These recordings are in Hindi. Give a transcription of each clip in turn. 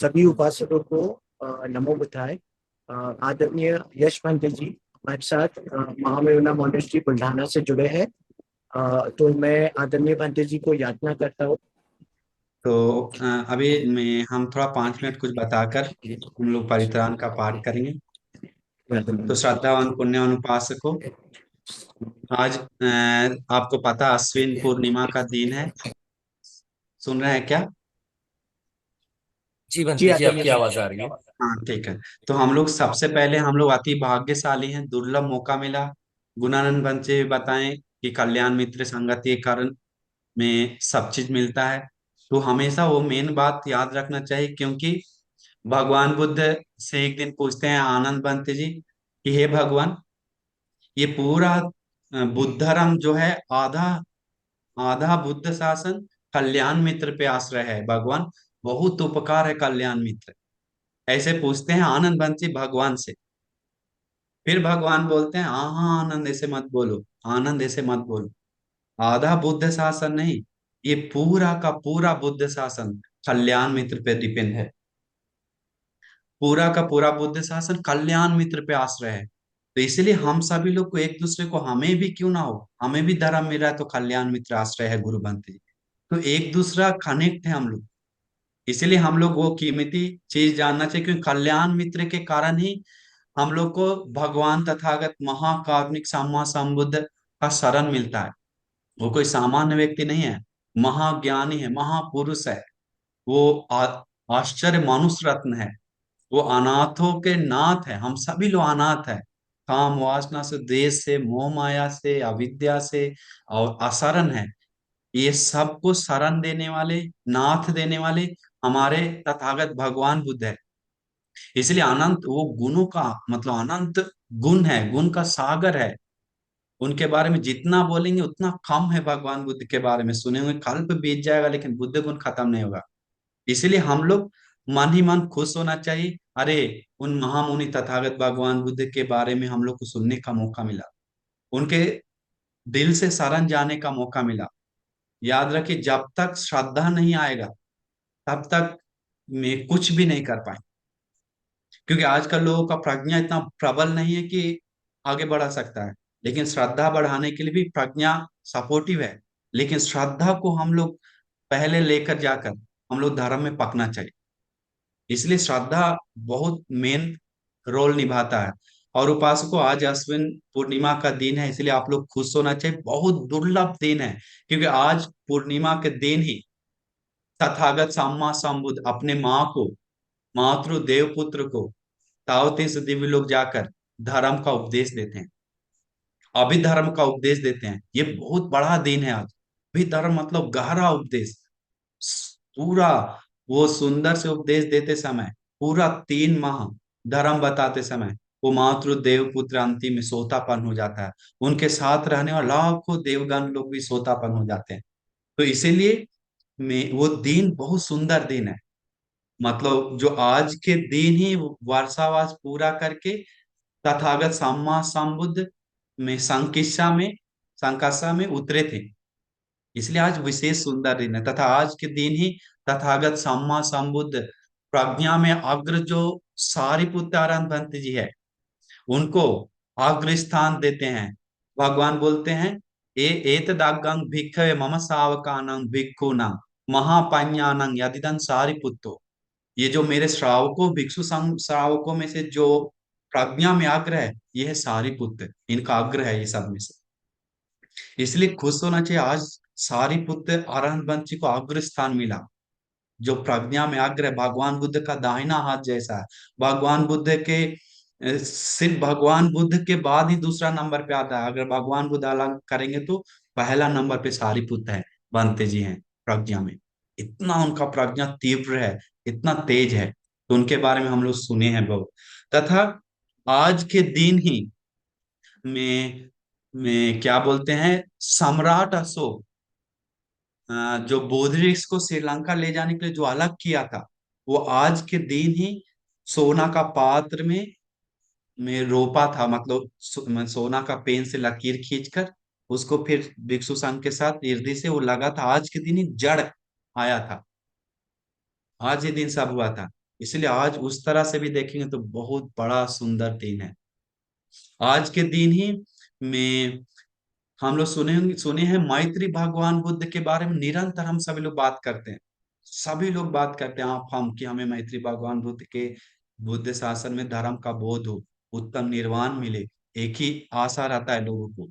सभी उपासकों को नमो बुद्धाय। आदरणीय यश पंत जी हमारे साथ महामहिमना मोनेस्ट्री बुल्ढाना से जुड़े हैं। तो मैं आदरणीय पंत जी को याचना करता हूँ। तो अभी मैं हम थोड़ा 5 मिनट कुछ बताकर हम लोग परित्राण का पाठ करेंगे। तो श्रद्धावान पुण्यवान उपासकों, आज आपको पता अश्विन पूर्णिमा का दिन है। सुन रहे हैं क्या? जी जी बंटी जी, आदरणीय आपकी पंत आवाज जी। आ रही है। हाँ, ठीक है। तो हम लोग सबसे पहले हम लोग अति भाग्यशाली हैं, दुर्लभ मौका मिला। गुणानंद बंचे बताएं कि कल्याण मित्र संगति के कारण में सब चीज मिलता है। तो हमेशा वो मेन बात याद रखना चाहिए, क्योंकि भगवान बुद्ध से एक दिन पूछते हैं आनंद बंत जी कि हे भगवान, ये पूरा बुद्ध धर्म जो है, आधा आधा बुद्ध शासन कल्याण मित्र पे आश्रय है भगवान। बहुत उपकार है कल्याण मित्र। ऐसे पूछते हैं आनंद बंत जी भगवान से। फिर भगवान बोलते हैं हाँ हाँ आनंद, ऐसे मत बोलो। आनंद, ऐसे मत बोलो। आधा बुद्ध शासन नहीं, ये पूरा का पूरा बुद्ध शासन कल्याण मित्र पे डिपेंड है। पूरा का पूरा बुद्ध शासन कल्याण मित्र पे आश्रय है। तो इसलिए हम सभी लोग को एक दूसरे को, हमें भी क्यों ना हो, हमें भी धर्म मिल रहा है तो कल्याण मित्र आश्रय है गुरु बनते। तो एक दूसरा कनेक्ट है हम लोग। इसलिए हम लोग वो कीमती चीज जानना चाहिए, क्योंकि कल्याण मित्र के कारण ही हम लोग को भगवान तथागत महाकारुणिक सम्मा संबुद्ध का शरण मिलता है। वो कोई सामान्य व्यक्ति नहीं है, महाज्ञानी है, महापुरुष है। वो आश्चर्य मनुष्य रत्न है। वो अनाथों के नाथ है। हम सभी लोग अनाथ है, काम वासना से, देश से, मोह माया से, अविद्या से, और अशरण है। ये सबको शरण देने वाले, नाथ देने वाले हमारे तथागत भगवान बुद्ध है। इसलिए अनंत वो गुणों का मतलब अनंत गुण है, गुण का सागर है। उनके बारे में जितना बोलेंगे उतना कम है। भगवान बुद्ध के बारे में सुने हुए कल्प बीत जाएगा, लेकिन बुद्ध गुण खत्म नहीं होगा। इसलिए हम लोग मन ही मन खुश होना चाहिए। अरे, उन महामुनि तथागत भगवान बुद्ध के बारे में हम लोग को सुनने का मौका मिला, उनके दिल से शरण जाने का मौका मिला। याद रखिए, जब तक श्रद्धा नहीं आएगा तब तक मैं कुछ भी नहीं कर पाए। क्योंकि आजकल लोगों का प्रज्ञा इतना प्रबल नहीं है कि आगे बढ़ा सकता है। लेकिन श्रद्धा बढ़ाने के लिए भी प्रज्ञा सपोर्टिव है। लेकिन श्रद्धा को हम लोग पहले लेकर जाकर हम लोग धर्म में पकना चाहिए। इसलिए श्रद्धा बहुत मेन रोल निभाता है। और उपासकों, आज अश्विन पूर्णिमा का दिन है, इसलिए आप लोग खुश होना चाहिए। बहुत दुर्लभ दिन है, क्योंकि आज पूर्णिमा के दिन ही तथागत सम्मा संबुद्ध अपने माँ को, मातृ देव पुत्र को, तावतीस दिव्य लोग जाकर धर्म का उपदेश देते हैं। अभिधर्म का उपदेश देते हैं। ये बहुत बड़ा दिन है आज। अभिधर्म मतलब गहरा उपदेश। पूरा वो सुंदर से उपदेश देते समय, पूरा 3 माह धर्म बताते समय, वो मातृ देव पुत्र अंतिम में सोतापन हो जाता है। उनके साथ रहने वाले लाखों देवगण लोग भी सोतापन हो जाते हैं। तो इसीलिए में वो दिन बहुत सुंदर दिन है। मतलब जो आज के दिन ही वर्षावास पूरा करके तथागत सम्मा संबुद्ध में संकस्सा में उतरे थे। इसलिए आज विशेष सुंदर दिन है। तथा आज के दिन ही तथागत सम्मा संबुद्ध प्रज्ञा में अग्र जो सारिपुत्र अरहंत भंत जी है, उनको अग्र स्थान देते हैं। भगवान बोलते हैं ए एतदागं भिक्खवे मम सावकानं भिक्खूनां महापඤ्ञानं यदिदं सारिपुत्तो। ये जो मेरे श्रावकों, भिक्षु संघ श्रावकों में से जो प्रज्ञा में अग्र है, ये है सारिपुत्र। इनका अग्र है ये सब में से। इसलिए खुश होना चाहिए। आज सारिपुत्र अरहंत बंश जी को अग्र स्थान मिला। जो प्रज्ञा में अग्र है, भगवान बुद्ध का दाहिना हाथ जैसा है। भगवान बुद्ध के सिर्फ भगवान बुद्ध के बाद ही दूसरा नंबर पे आता है। अगर भगवान बुद्ध अलग करेंगे तो पहला नंबर पे सारिपुत्र है, बनते जी हैं प्रज्ञा में। इतना उनका प्रज्ञा तीव्र है, इतना तेज है। तो उनके बारे में हम लोग सुने हैं बहुत। तथा आज के दिन ही में क्या बोलते हैं, सम्राट अशोक जो बोधरिक्स को श्रीलंका ले जाने के लिए जो अलग किया था, वो आज के दिन ही सोना का पात्र में रोपा था। मतलब सोना का पेन से लकीर खींचकर उसको फिर भिक्षु संघ के साथ इर्दी से वो लगा था। आज के दिन ही जड़ आया था। आज ही दिन सब हुआ था। इसलिए आज उस तरह से भी देखेंगे तो बहुत बड़ा सुंदर दिन है। आज के दिन ही में हम लोग सुने हैं मैत्री भगवान बुद्ध के बारे में, निरंतर हम सभी लोग बात करते हैं। सभी लोग बात करते हैं आप हम कि हमें मैत्री भगवान बुद्ध के बुद्ध शासन में धर्म का बोध हो, उत्तम निर्वाण मिले। एक ही आशा रहता है लोगों को,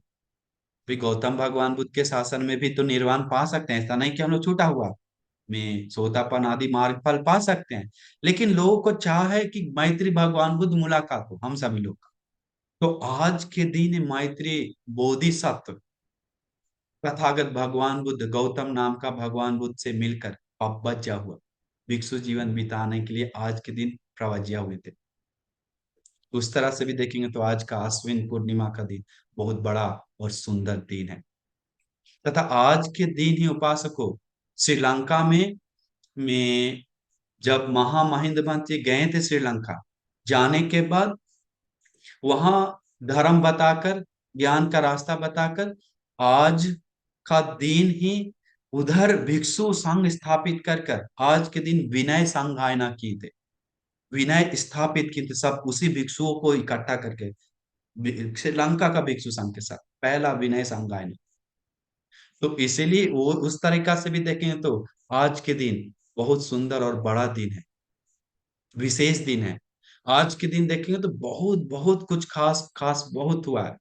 भी गौतम भगवान बुद्ध के शासन में भी तो निर्वाण पा सकते हैं, ऐसा नहीं कि हम लोग छूटा हुआ में सोतापन आदि मार्ग फल पा सकते हैं। लेकिन लोगों को चाह है कि मैत्री भगवान बुद्ध मुलाकात हो हम सभी लोग का। तो आज के दिन मैत्री बोधिसत्व तथागत भगवान बुद्ध, गौतम नाम का भगवान बुद्ध से मिलकर अवज्ञा हुआ, भिक्षु जीवन बिताने के लिए आज के दिन प्रवज्ञा हुए थे। उस तरह से भी देखेंगे तो आज का आश्विन पूर्णिमा का दिन बहुत बड़ा और सुंदर दिन है। तथा आज के दिन ही उपासकों श्रीलंका में जब महामहिंद जी गए थे श्रीलंका, जाने के बाद वहां धर्म बताकर, ज्ञान का रास्ता बताकर, आज का दिन ही उधर भिक्षु संघ स्थापित कर कर आज के दिन विनय संगायना की थे, विनय स्थापित की थी सब उसी भिक्षुओं को इकट्ठा करके, श्रीलंका का भिक्षु संघ के साथ पहला विनय संगायना। तो इसीलिए वो उस तरीका से भी देखेंगे तो आज के दिन बहुत सुंदर और बड़ा दिन है, विशेष दिन है। आज के दिन देखेंगे तो बहुत बहुत कुछ खास खास बहुत हुआ है।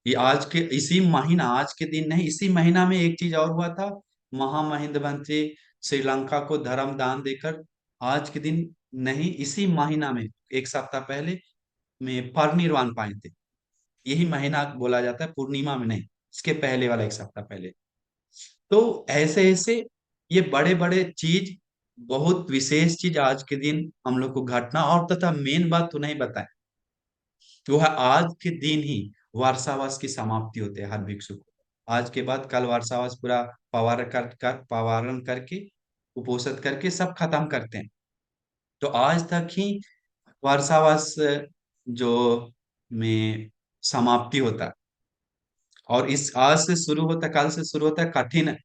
ये आज के इसी महीना, आज के दिन नहीं, इसी महीना में एक चीज और हुआ था। महामहिंद जी श्रीलंका को धर्म दान देकर आज के दिन नहीं, इसी महीना में एक सप्ताह पहले में परिनिर्वाण पाए थे। यही महीना बोला जाता है, पूर्णिमा में नहीं, इसके पहले वाला एक सप्ताह पहले। तो ऐसे ऐसे ये बड़े बड़े चीज, बहुत विशेष चीज आज के दिन हम लोग को घटना, और तथा मेन बात तो नहीं बताए, तो है आज के दिन ही वर्षावास की समाप्ति होती है हर भिक्षु को। आज के बाद कल वर्षावास पूरा पवारण करके उपोषित करके सब खत्म करते हैं। तो आज तक ही वर्षावास जो में समाप्ति होता है, और इस आज से शुरू होता है, कल से शुरू होता है कठिन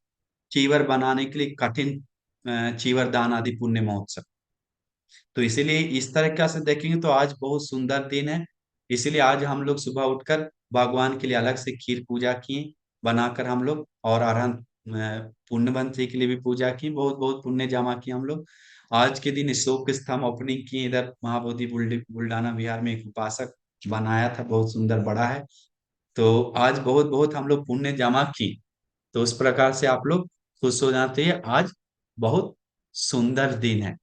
चीवर बनाने के लिए कठिन चीवर दान आदि पुण्य महोत्सव। तो इसीलिए इस तरीका से देखेंगे तो आज बहुत सुंदर दिन है। इसीलिए आज हम लोग सुबह उठकर भगवान के लिए अलग से खीर पूजा किए बनाकर हम लोग, और अरहंत पुण्यवंत जी के लिए भी पूजा की, बहुत बहुत पुण्य जमा किए हम लोग। आज के दिन शोक स्तंभ ओपनिंग किए इधर महाबोधि बुल्डाना बिहार में, एक उपासक बनाया था, बहुत सुंदर बड़ा है। तो आज बहुत बहुत हम लोग पुण्य जमा की। तो उस प्रकार से आप लोग खुश हो जाते हैं, आज बहुत सुंदर दिन है।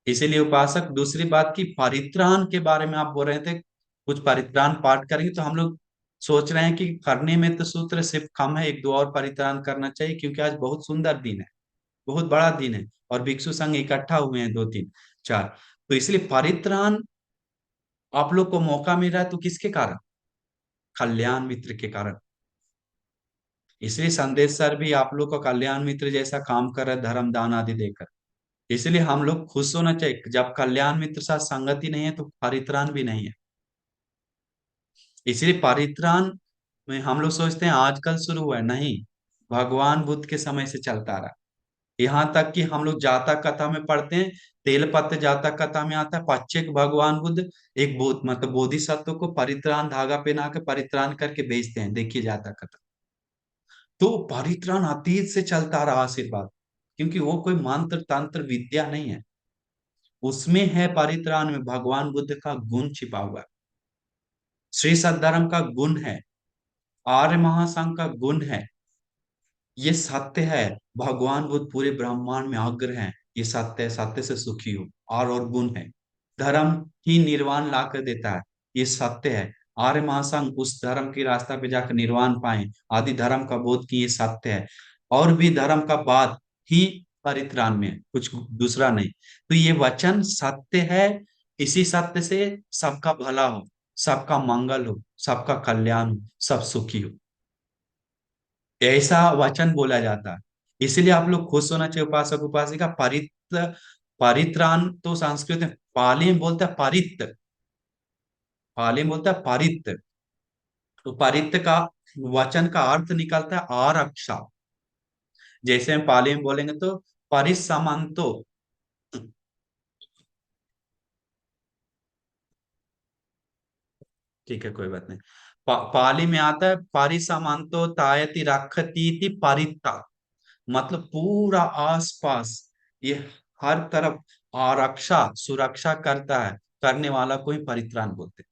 इसीलिए उपासक दूसरी बात की परित्राण के बारे में आप बोल रहे थे, कुछ परित्राण पाठ करेंगे, तो हम लोग सोच रहे हैं कि करने में तो सूत्र सिर्फ कम है, एक दो और परित्राण करना चाहिए, क्योंकि आज बहुत सुंदर दिन है, बहुत बड़ा दिन है, और भिक्षु संघ इकट्ठा हुए हैं दो तीन चार। तो इसलिए परित्राण आप लोग को मौका मिल रहा है, तो किसके कारण? कल्याण मित्र के कारण। इसलिए संदेश सर भी आप लोग को कल्याण मित्र जैसा काम कर रहे हैं, धर्म दान आदि देकर। इसलिए हम लोग खुश होना चाहिए, जब कल्याण मित्र साथ संगति नहीं है तो परित्राण भी नहीं है। इसलिए परित्राण में हम लोग सोचते हैं आजकल शुरू हुआ है, नहीं, भगवान बुद्ध के समय से चलता रहा। यहाँ तक कि हम लोग जातक कथा में पढ़ते हैं, तेलपत्र जातक कथा में आता है, पच्चेक भगवान बुद्ध एक मतलब बोधिसत्व को परित्राण धागा पहना के परित्राण करके भेजते हैं, देखिए जातक कथा। तो परित्राण अतीत से चलता रहा आशीर्वाद, क्योंकि वो कोई मंत्र तंत्र विद्या नहीं है, उसमें है परित्राण में भगवान बुद्ध का गुण छिपा हुआ है, श्री सद्धर्म का गुण है, आर्य महासंघ का गुण है। ये सत्य है, भगवान बुद्ध पूरे ब्रह्मांड में अग्र हैं, ये सत्य है, सत्य से सुखी हो, और गुण है। धर्म ही निर्वाण ला कर देता है, ये सत्य है। आर्य महासंघ उस धर्म के रास्ता पे जाकर निर्वाण पाए, आदि धर्म का बोध की, ये सत्य है। और भी धर्म का बात ही परित्राण में है, कुछ दूसरा नहीं। तो ये वचन सत्य है, इसी सत्य से सबका भला हो, सबका मंगल हो, सबका कल्याण हो, सब सुखी हो, ऐसा वचन बोला जाता है। इसलिए आप लोग खुश होना चाहिए उपासक उपासिका। परित्राण तो संस्कृत में, पाली में बोलता है परित्र, पाली में बोलता है परित्र। तो परित्र का वचन का अर्थ निकलता है आरक्षा। जैसे हम पाली में बोलेंगे तो परिसमंतो, ठीक है, कोई बात नहीं। पाली में आता है पारिसामंतो तायति रक्षतीति परिता, मतलब पूरा आसपास, ये हर तरफ आरक्षा सुरक्षा करता है, करने वाला को ही परित्राण बोलते हैं।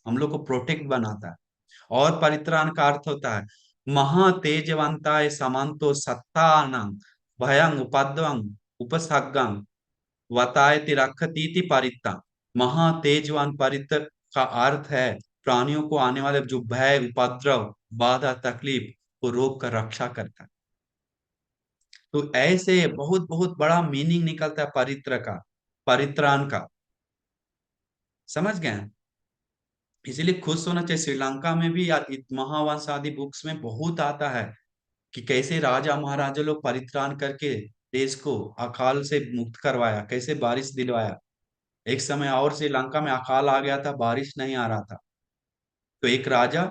हम लोग को प्रोटेक्ट बनाता है। और परित्राण का अर्थ होता है महातेजवंताय समन्तो सत्तानं भयं उपद्रवं उपसर्गं वतायति रक्षतीति परित्ता। महातेजवान परित्र का अर्थ है प्राणियों को आने वाले जो भय उपद्रव बाधा तकलीफ को रोक कर रक्षा करता है। तो ऐसे बहुत बहुत बड़ा मीनिंग निकलता है परित्र का, परित्राण का। समझ गए हैं? इसीलिए खुश होना चाहिए। श्रीलंका में भी यार महावंश आदि बुक्स में बहुत आता है कि कैसे राजा महाराजा लोग परित्राण करके देश को अकाल से मुक्त करवाया, कैसे बारिश दिलवाया। एक समय और श्रीलंका में अकाल आ गया था, बारिश नहीं आ रहा था, तो एक राजा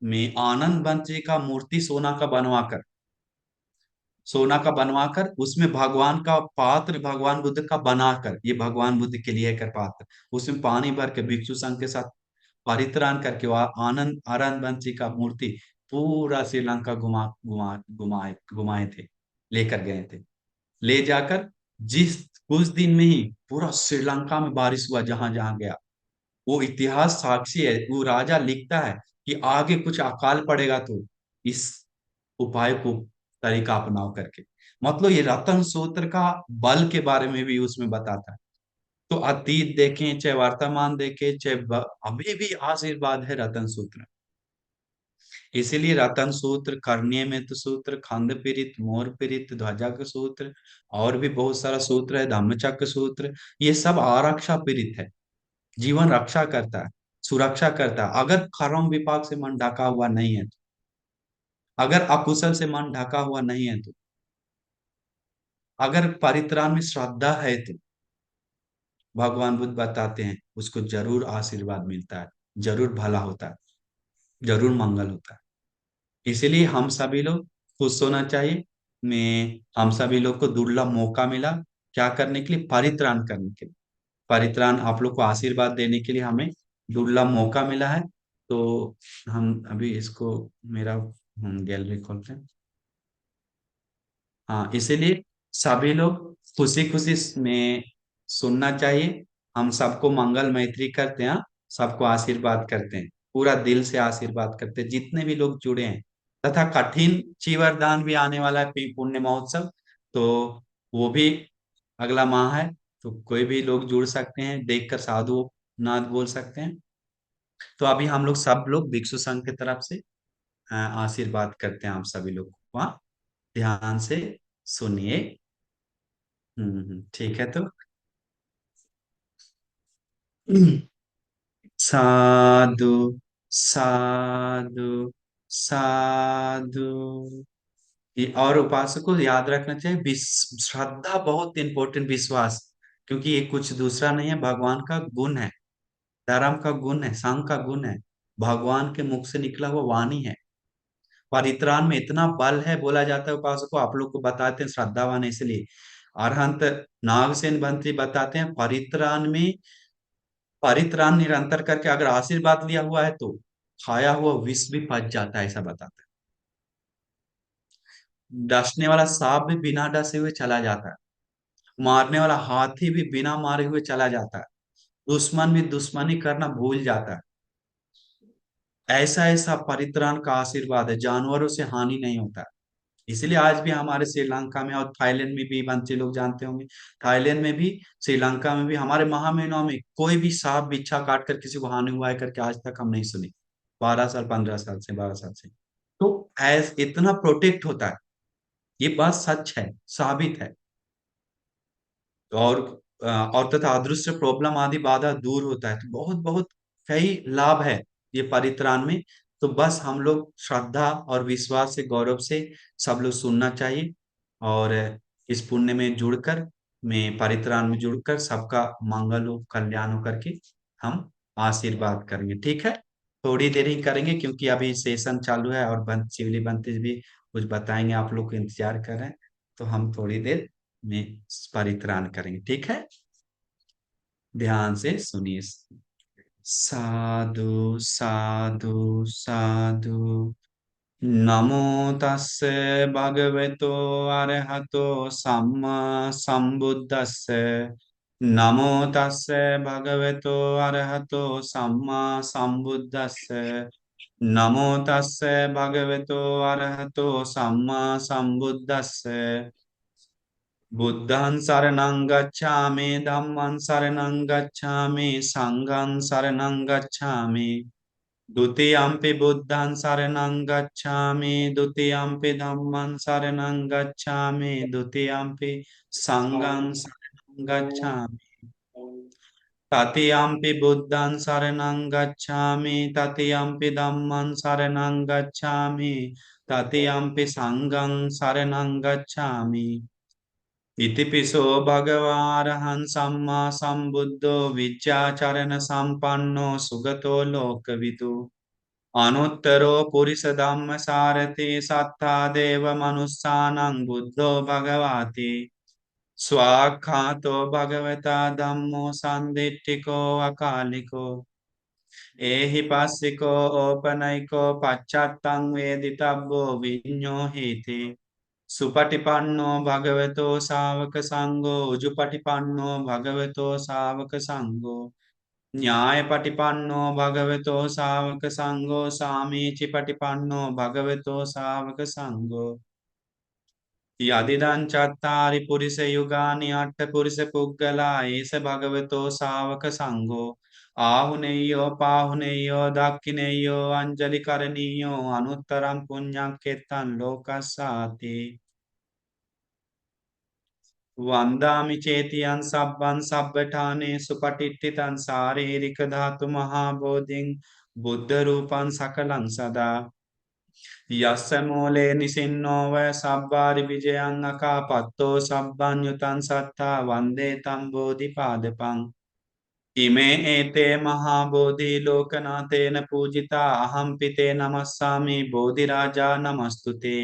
में आनंद बंची का मूर्ति सोना का बनवाकर उसमें भगवान का पात्र भगवान बुद्ध का बनाकर, ये भगवान बुद्ध के लिए कर पात्र, उसमें पानी भर के भिक्षु संघ के साथ परित्राण करके वह आनंद आनंद बंची का मूर्ति पूरा श्रीलंका घुमा घुमा घुमाए घुमाए थे, लेकर गए थे। ले जाकर जिस कुछ दिन में ही पूरा श्रीलंका में बारिश हुआ, जहां जहां गया। वो इतिहास साक्षी है, वो राजा लिखता है कि आगे कुछ अकाल पड़ेगा तो इस उपाय को तरीका अपनाओ करके। मतलब ये रतन सूत्र का बल के बारे में भी उसमें बताता है। तो अतीत देखें चाहे वर्तमान देखें चाहे अभी भी आशीर्वाद है रतन सूत्र। इसीलिए रतन सूत्र, कर्णीय मेत सूत्र, खंड पीड़ित, मोर पीड़ित, ध्वजक सूत्र, और भी बहुत सारा सूत्र है, धम्मचक्र सूत्र, ये सब आरक्षा पीड़ित है। जीवन रक्षा करता है, सुरक्षा करता है। अगर कर्म विपाक से मन ढका हुआ नहीं है तो, अगर अकुशल से मन ढका हुआ नहीं है तो, अगर परित्राण में श्रद्धा है तो भगवान बुद्ध बताते हैं उसको जरूर आशीर्वाद मिलता है, जरूर भला होता है, जरूर मंगल होता है। इसीलिए हम सभी लोग खुश होना चाहिए। मैं हम सभी लोग को दुर्लभ मौका मिला क्या करने के लिए, परित्राण करने के लिए। परित्राण आप लोग को आशीर्वाद देने के लिए हमें दुर्लभ मौका मिला है। तो हम अभी इसको मेरा गैलरी खोलते हैं। हाँ, इसीलिए सभी लोग खुशी खुशी में सुनना चाहिए। हम सबको मंगल मैत्री करते हैं, सबको आशीर्वाद करते हैं, पूरा दिल से आशीर्वाद करते हैं जितने भी लोग जुड़े हैं। तथा कठिन चीवरदान भी आने वाला है, पुण्य महोत्सव, तो वो भी अगला माह है। तो कोई भी लोग जुड़ सकते हैं, देखकर साधु नाद बोल सकते हैं। तो अभी हम लोग सब लोग भिक्षु संघ की तरफ से आशीर्वाद करते हैं आप सभी लोग को। वहाँ ध्यान से सुनिए। ठीक है। तो साधु साधु साधु। ये और उपासक को याद रखना चाहिए, श्रद्धा बहुत इंपॉर्टेंट, विश्वास, क्योंकि ये कुछ दूसरा नहीं है, भगवान का गुण है, धर्म का गुण है, संघ का गुण है, भगवान के मुख से निकला हुआ वाणी है। परित्राण में इतना बल है, बोला जाता है उपासक को, आप लोग को बताते हैं श्रद्धावान है इसलिए। अरहंत नागसेन बंत्री बताते हैं परित्राण निरंतर करके अगर आशीर्वाद लिया हुआ है तो खाया हुआ विष भी पच जाता है, ऐसा बताता है। डसने वाला सांप भी बिना डसे हुए चला जाता है, मारने वाला हाथी भी बिना मारे हुए चला जाता है, दुश्मन भी दुश्मनी करना भूल जाता है। ऐसा ऐसा परित्राण का आशीर्वाद है, जानवरों से हानि नहीं होता है। इसलिए आज भी हमारे श्रीलंका में और थाईलैंड में भी, बनते लोग जानते होंगे, थाईलैंड में भी श्रीलंका में भी हमारे महामहिनों में कोई भी सांप बिच्छा काट कर किसी को हानि हुआ है करके आज तक हम नहीं सुने। 12 साल 15 साल से, 12 साल से। तो ऐस इतना प्रोटेक्ट होता है, ये बात सच है, साबित है। और और तथा अदृश्य प्रॉब्लम आदि बाधा दूर होता है। तो बहुत बहुत कई लाभ है ये परित्राण में। तो बस हम लोग श्रद्धा और विश्वास से, गौरव से सब लोग सुनना चाहिए। और इस पुण्य में जुड़कर, में परित्राण में जुड़कर सबका मंगल हो, कल्याण हो करके हम आशीर्वाद करेंगे। ठीक है, थोड़ी देर ही करेंगे क्योंकि अभी सेशन चालू है और शिवली बनते भी कुछ बताएंगे, आप लोग को इंतजार कर रहे हैं। तो हम थोड़ी देर में परित्राण करेंगे। ठीक है, ध्यान से सुनिए। साधु साधु साधु। नमो तस्से भगवतो अरहतो सम्मा संबुद्दस्से। नमो तस्से भगवतो अरहतो सम्मा संबुद्दस्से। नमो तस्से भगवतो अरहतो सम्मा संबुद्दस्से। बुद्धं शरणं गच्छामि धम्मं शरणं गच्छामि संघं शरणं गच्छामि। द्वितीयंपि बुद्धं शरणं गच्छामि द्वितीयंपि धम्मं शरणं गच्छामि द्वितीयंपि संघं शरणं गच्छामि। ततियंपि बुद्धं शरणं गच्छामि ततियंपि धम्मं शरणं गच्छामि ततियंपि संघं शरणं गच्छामि। इतिपिसो भगवारहं सम्मा सम्बुद्धो विद्याचरण संपन्नो सुगतो लोकविदु। अनुत्तरो पुरुष धम्म सारथि सत्ता देव मनुष्यानं बुद्धो भगवाति। स्वाख्यातो भगवता धम्मो सन्दिट्ठिको अकालिको। एहि पास्सिको औपनयिको पश्चात्तं वेदितव्यो विඤ्ඤो हीति। सुपटिपन्नो भगवतो सावक संगो उजुपटिपन्नो भगवतो सावक संगो। न्यायपटिपन्नो भगवतो सावक संगो सामीचिपटिपन्नो भगवतो सावक संगो। यदिदं चत्तारि पुरुष युगानि अट्ठ पुरुष पुग्गला एष भगवतो सावक संगो। आहुनेयो पाहुनेयो दक्षिणेयो अंजलि करणीयो अनुत्तरं पुण्यकेतन लोकस्याति। वंदामि चेतियं सब्बं सब्बठाने सुपटिठितं शारीरिक धातु महाबोधिं बुद्ध रूपं सकलं सदा। यस्य मूले निसिन्नो वै सब्बारि विजयं अकापत्तो सब्बं युतं सत्ता वन्दे तं बोधिपादपम्। इमे एते महाबोधि लोकनाथेन पूजिता अहं पिते नमस्सामि बोधिराजा नमस्तुते।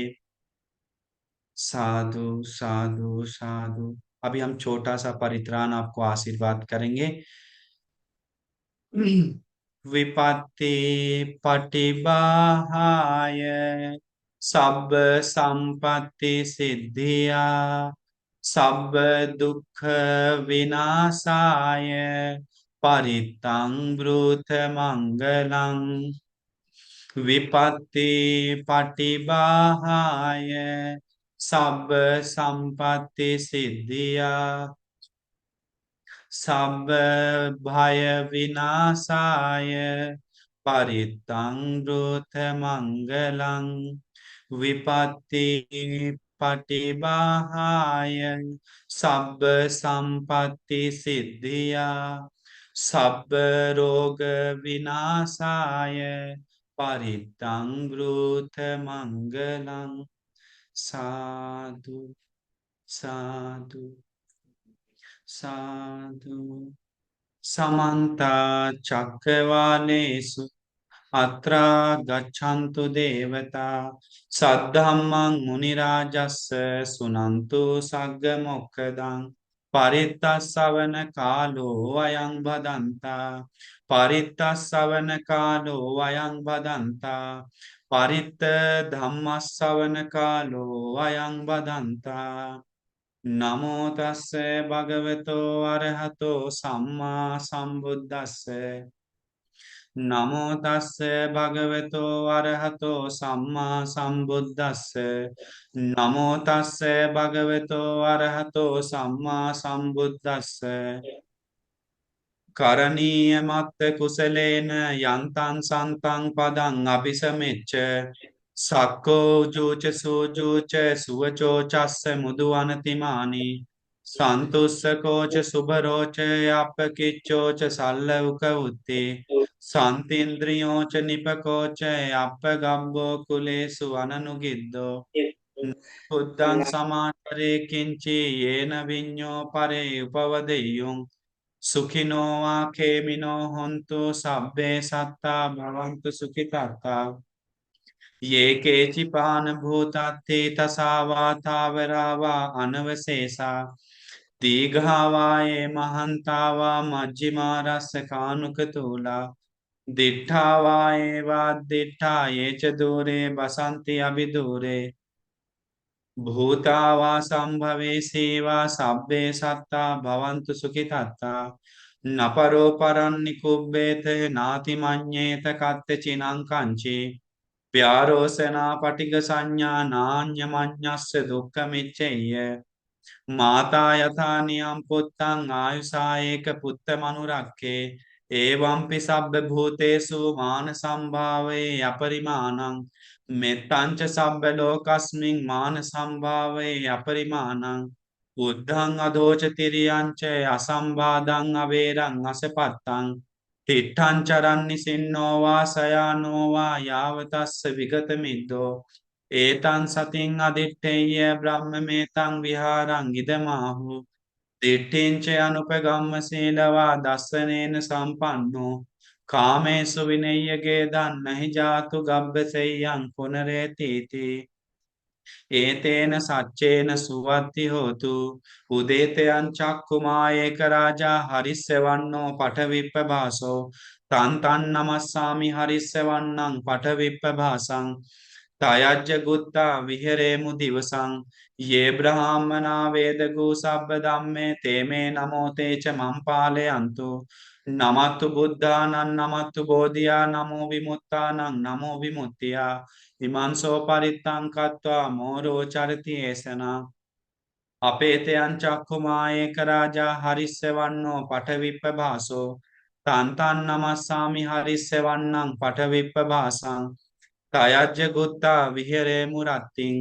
साधु साधु साधु। अभी हम छोटा सा परित्राण आपको आशीर्वाद करेंगे। विपत्ति पटिबाहाय सब संपत्ति सिद्धिया सब दुख विनाशाय परितं ब्रूथ मंगलं। विपत्ति पटिबाहाय सब संपत्ति सिद्धिया सब भय विनाशाय परितं ब्रूथ मंगलं। विपत्ति पटिबाहाय सब संपत्ति सिद्धिया सब रोग विनाशाय परितं ब्रूथ मंगलं। साधु साधु साधु। समन्ता चक्रवालेषु अत्र गच्छन्तु देवता सद्धम्मं मुनिराजस्य शृण्वन्तु सग्गमोक्खदं। परित्तश्रवण कालो अयं भदन्ता परित्तश्रवण कालो अयं भदन्ता परित्त धम्मश्रवण कालो अयं भदन्ता। नमो तस्से भगवतो अरहतो सम्मा संबुद्दस्से। नमो तस्से भगवतो अरहतो सम्मा संबुद्दस्से। नमो तस्से भगवतो अरहतो सम्मा संबुद्दस्से। करणीयमत्त कुशलेन यन्तं सन्तं पदं अभिसमिच्छ। सक्को ऊजूच सुजूच सुवचो चस्य मुदु अनतिमानि। संतुष्कोच शुभरोच अपकिच्चोच सल्लौक उक्ति। शान्तीन्द्रियोच निपकोच अपगम्बो कुलेषु अननुगिद्धो। बुद्धं समाचरे किंचि येन विඤ्ඤो परे उपवदेयुं। सुखिनो आखेमिनो हन्तु सब्बे सत्ता भवन्तु सुखितात्ता। ये केचिपान भूतात्ते तसा वा थावरा वा अनवशेषा। දීඝාවායේ මහන්තාවා මජ්ක්‍ධිමා රස්සකානුකතූලා දිට්ඨාවායේ වාද්දිට්ඨායේ ච දූරේ බසන්ති අබිදූරේ භූතාවා සම්භවේ සේවා සබ්බේ සත්තා භවන්තු සුඛිතත්තා නපරෝ පරන්නි කුබ්බේත නාති මඤ්ඤේත කත්ත චිනං කංචේ ප්‍යාරෝසනා පටිග සංඥා නාඤ්ඤ මඤ්ඤස්ස දුක්ඛ මිච්ඡේය මාතා යථා නියම් පුත්තං ආයුසායේක පුත්ත මනුරක්කේ ඒවම්පි සබ්බ භූතේසු මාන සම්භාවේ අපරිමාණං මෙත්තංච සබ්බ ලෝකස්මින් මාන සම්භාවේ අපරිමාණං බුද්ධං අදෝච තිරියංච අසම්බාධං අවේරං අසපත්තං තිට්ඨං චරන්නි සින්නෝවා සයානෝවා යාවතස්ස විගත මිද්දෝ ඒතන් සතින් අදිට්ඨේය බ්‍රහ්මමේතං විහාරං ඉදමාහු දිට්ඨිංච අනුපගම්ම සීලවා දස්සනේන සම්පන්නෝ කාමේසු විනය්‍යගේ දන්නහි ජාතු ගබ්බසෙය්‍යං පුනරේතිති ඒතේන සච්චේන සුවත්ති හෝතු උදේතයන් චක්කුමායේක රාජා හරිස්සවන්නෝ පටවිප්ප භාසෝ තන්තන් නමස්සාමි හරිස්සවන්නං පටවිප්ප භාසං තයජ්ජ ගුත්තා විහෙරේමු දිවසං යේ බ්‍රහ්මනා වේදගූ සබ්බ ධම්මේ තේමේ නමෝතේච මම්පාලයන්තු නමත්තු බුද්ධානං නමත්තු බෝධියා නමෝ විමුත්තානං නමෝ විමුක්තියා ඉමන්සෝ පරිත්තං කତ୍වා මෝරෝ චරති ඒසනා අපේතයන් චක්කුමායේක රාජා හරිස්සවන්නෝ පටවිප්ප භාසෝ තන්තන් නමස්සාමි හරිස්සවන්නං පටවිප්ප භාසං තයජ්ජ ගුත්තා විහෙරේමු රත්තිං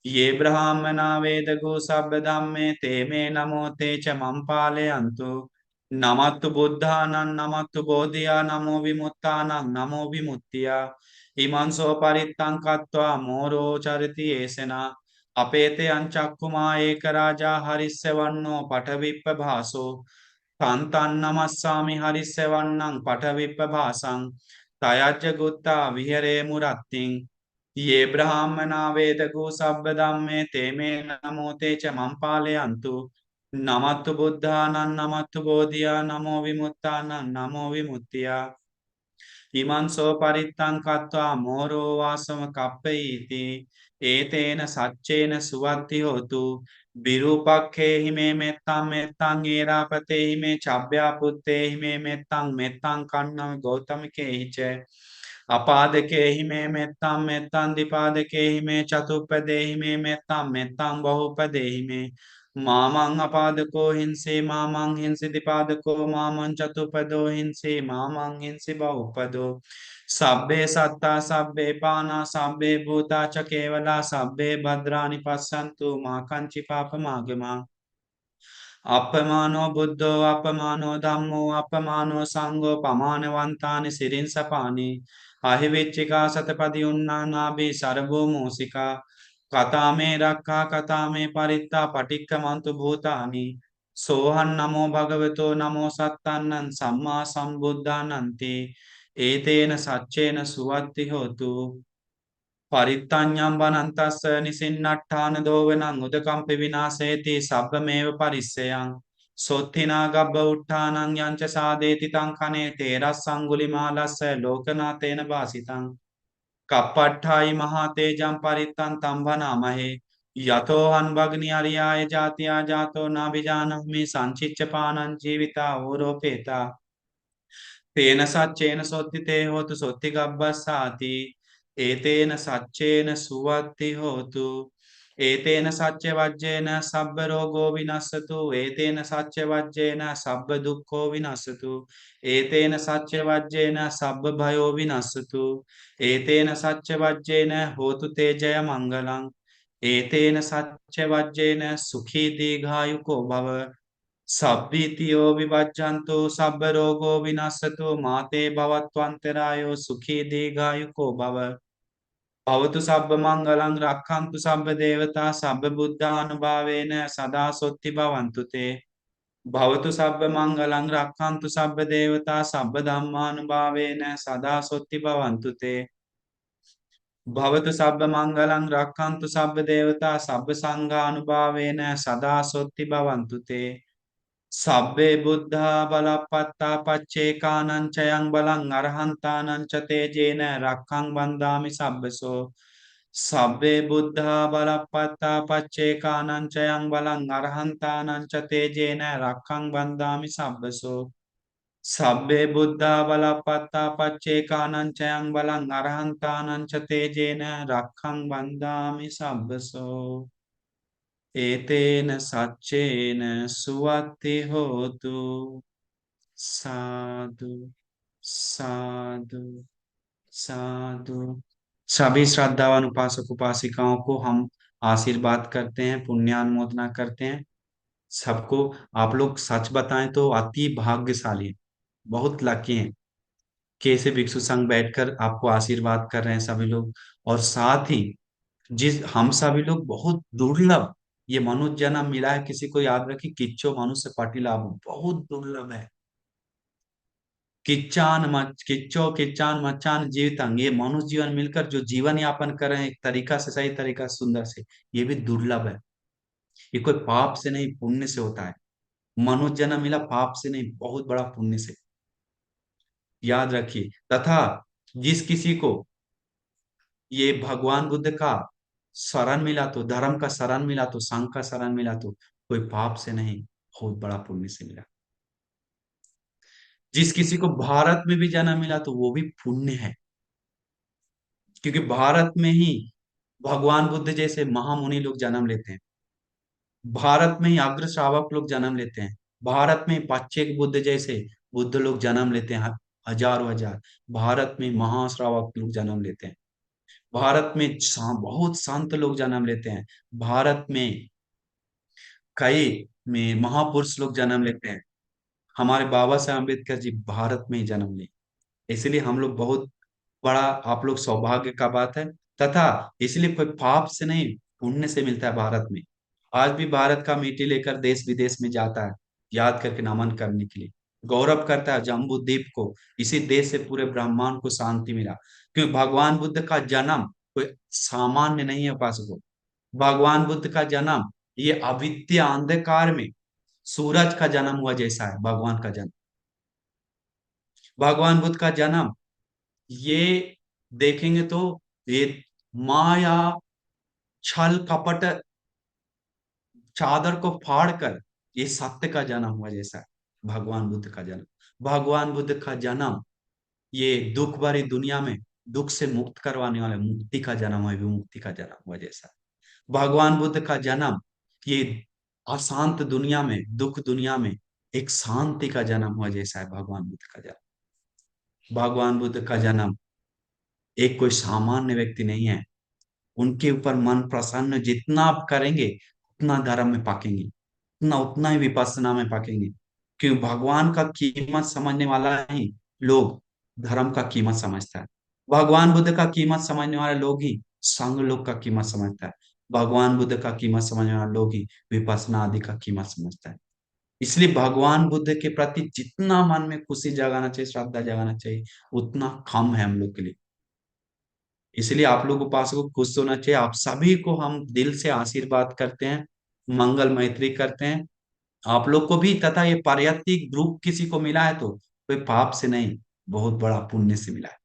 යේ බ්‍රහ්මනා වේදගෝ සබ්බ ධම්මේ තේමේ නමෝතේච මම්පාලයන්තු නමත්තු බුද්ධානං නමත්තු බෝධියා නමෝ විමුත්තානං නමෝ විමුක්තියා ඉමන්සෝ පරිත්තං කତ୍වා මෝරෝ චරති ඒසනා අපේතයන් චක්කුමා ඒක රාජා හරිස්සවන්නෝ පටවිප්ප භාසෝ තන්තන් නමස්සාමි හරිස්සවන්නං පටවිප්ප භාසං තයජ්ජ ගුත්තා විහෙරේමු රත්තිං යේ බ්‍රහ්මනා වේදගෝ සබ්බ ධම්මේ තේමේ නමෝතේච මම්පාලයන්තු නමත්තු බුද්ධානං නමත්තු බෝධියා නමෝ විමුත්තානං නමෝ විමුක්තියා ඉමන්සෝ පරිත්තං කତ୍වා මෝරෝ වාසම කප්පයිති ඒතේන සච්චේන සුවත්ති හෝතු විරූපක්ඛේහි මේ මෙත්තං මෙත්තං ඒරාපතේහි මේ චබ්බ්‍යාපුත්තේහි මේ මෙත්තං මෙත්තං කන්නං ගෞතමිකේහිච අපාදකේහි මේ මෙත්තං මෙත්තං දිපාදකේහි මේ චතුප්පදේහි මේ මෙත්තං මෙත්තං බහුපදේහි මේ මාමං අපාදකෝ හිංසේ මාමං හිංසි දිපාදකෝ මාමං චතුපදෝ හිංසේ මාමං හිංසි බහුපදෝ සබ්බේ සත්තා සබ්බේ පානා සබ්බේ භූතා ච කේවලා සබ්බේ භද්‍රානි පස්සන්තු මා කංචි පාපමාගමා අපමානෝ බුද්ධෝ අපමානෝ ධම්මෝ අපමානෝ සංඝෝ පමානවන්තානි සිරින්සපානි අහිවිච්චිකා සතපදි උන්නානාභී සරභෝ මූසිකා කතාමේ රක්කා කතාමේ පරිත්තා පටික්කමන්තු භූතානි සෝහන් නමෝ භගවතෝ නමෝ සත්තන්නන් සම්මා සම්බුද්ධානන්ති ඒතේන සච්චේන සුවත්ති හෝතු පරිත්තඤ්ඤම් බනන්තස්ස නිසින්නට්ඨාන දෝවනං උදකම්පි විනාශේති සබ්බමේව පරිස්සයං සොත්තිනා ගබ්බ උට්ඨානං යංච සාදේති තං කනේ තේරස් සංගුලිමාලස්ස ලෝකනාතේන වාසිතං කප්පට්ඨායි මහා තේජම් පරිත්තං තම්බනාමහේ යතෝහන් භග්නි අරියාය ජාතියා ජාතෝ නාබිජානම්මි සංචිච්චපානං ජීවිතා ඕරෝපේතා තේන සච්චේන සොත්තිතේ හෝතු සොත්ති ගබ්බස්සාති ඒතේන සච්චේන සුවත්ති හෝතු ඒතේන සච්ච වජ්ජේන සබ්බ රෝගෝ විනස්සතු ඒතේන සච්ච වජ්ජේන සබ්බ දුක්ඛෝ විනස්සතු ඒතේන සච්ච වජ්ජේන සබ්බ භයෝ විනස්සතු ඒතේන සච්ච වජ්ජේන හෝතු තේජය මංගලං ඒතේන සච්ච වජ්ජේන සුඛී දීඝායුකෝ භව සබ්බීතියෝ විවජ්ජන්තු සබ්බ රෝගෝ විනස්සතු මාතේ භවත්වන්තරායෝ සුඛී දීඝායුකෝ භව භවතු සබ්බ මංගලං රක්ඛන්තු සබ්බ දේවතා සබ්බ බුද්ධානුභාවේන සදා සොත්ති භවන්තු තේ භවතු සබ්බ මංගලං රක්ඛන්තු සබ්බ දේවතා සබ්බ ධම්මානුභාවේන සදා සොත්ති භවන්තු තේ භවතු සබ්බ මංගලං රක්ඛන්තු සබ්බ දේවතා සබ්බ සංඝානුභාවේන සදා සොත්ති භවන්තු තේ सब्बे बुद्धा बलपत्ता पच्चेकानं च यं बलं अर्हन्तानं च तेजेन रक्षं बन्धामि सब्बसो। सब्बे बुद्धा बलपत्ता पच्चेकानं च यं बलं अर्हन्तानं च तेजेन रक्षं बन्धामि सब्बसो। सब्बे बुद्धा बलपत्ता पच्चेकानं च यं बलं अर्हन्तानं च तेजेन रक्षं बन्धामि सब्बसो। एतेन सच्चेन सुवत्ति होतु। साधु साधु साधु। सभी श्रद्धावान उपासक उपासिकाओं को हम आशीर्वाद करते हैं, पुण्यानुमोदना करते हैं सबको। आप लोग सच बताएं तो अति भाग्यशाली हैं, बहुत लकी हैं कि ऐसे भिक्षु संघ बैठकर आपको आशीर्वाद कर रहे हैं सभी लोग। और साथ ही जिस हम सभी लोग बहुत दुर्लभ ये मनुष्य जन्म मिला है, किसी को याद रखिए, किच्चो मनुष्य पाटिलाभ बहुत दुर्लभ है। किच्चो किच्चान मच्चान जीवितंग, ये मनुष्य जीवन मिलकर जो जीवन यापन कर रहे हैं एक तरीका से, सही तरीका से, सुंदर से, ये भी दुर्लभ है। ये कोई पाप से नहीं पुण्य से होता है। मनुष्य जन्म मिला पाप से नहीं, बहुत बड़ा पुण्य से, याद रखिए। तथा जिस किसी को ये भगवान बुद्ध का शरण मिला, तो धर्म का शरण मिला, तो संघ का शरण मिला, तो कोई पाप से नहीं, बहुत बड़ा पुण्य से मिला। जिस किसी को भारत में भी जन्म मिला तो वो भी पुण्य है, क्योंकि भारत में ही भगवान बुद्ध जैसे महामुनि लोग जन्म लेते हैं। भारत में ही अग्र श्रावक लोग जन्म लेते हैं। भारत में पाच्चेक बुद्ध जैसे बुद्ध लोग जन्म लेते हैं, हजारों हजार। भारत में महाश्रावक लोग जन्म लेते हैं। भारत में बहुत संत लोग जन्म लेते हैं। भारत में कई में महापुरुष लोग जन्म लेते हैं। हमारे बाबा साहब अम्बेडकर जी भारत में ही जन्म लिए। इसलिए हम लोग बहुत बड़ा, आप लोग सौभाग्य का बात है। तथा इसलिए कोई पाप से नहीं, पुण्य से मिलता है भारत में। आज भी भारत का मिट्टी लेकर देश विदेश में जाता है, याद करके नमन करने के लिए, गौरव करता है जम्बू द्वीप को। इसी देश से पूरे ब्रह्मांड को शांति मिला, क्योंकि भगवान बुद्ध का जन्म कोई सामान्य नहीं है उपासकों। भगवान बुद्ध का जन्म ये अविद्या अंधकार में सूरज का जन्म हुआ जैसा है। भगवान का जन्म, भगवान बुद्ध का जन्म, ये देखेंगे तो ये माया छल कपट चादर को फाड़कर ये सत्य का जन्म हुआ जैसा है। भगवान बुद्ध का जन्म, भगवान बुद्ध का जन्म ये दुख भरी दुनिया में दुख से मुक्त करवाने वाले मुक्ति का जन्म है, विमुक्ति का जन्म हुआ जैसा है। भगवान बुद्ध का जन्म ये अशांत दुनिया में, दुख दुनिया में एक शांति का जन्म हुआ जैसा है। भगवान बुद्ध का जन्म, भगवान बुद्ध का जन्म एक कोई सामान्य व्यक्ति नहीं है। उनके ऊपर मन प्रसन्न जितना आप करेंगे उतना धर्म में पाकेंगे, उतना उतना ही विपස්සना में पाकेंगे। क्योंकि भगवान का कीमत समझने वाला ही लोग धर्म का कीमत समझता है। भगवान बुद्ध का कीमत समझने वाले लोग ही संघ लोग का कीमत समझता है। भगवान बुद्ध का कीमत समझने वाले लोग ही विपස්සना आदि का कीमत समझता है। इसलिए भगवान बुद्ध के प्रति जितना मन में खुशी जगाना चाहिए, श्रद्धा जगाना चाहिए, उतना कम है हम लोग के लिए। इसलिए आप लोग उपासकों को खुश होना चाहिए। आप सभी को हम दिल से आशीर्वाद करते हैं, मंगल मैत्री करते हैं। आप लोग को भी, तथा ये पारियतिक ग्रुप किसी को मिला है तो कोई पाप से नहीं, बहुत बड़ा पुण्य से मिला है,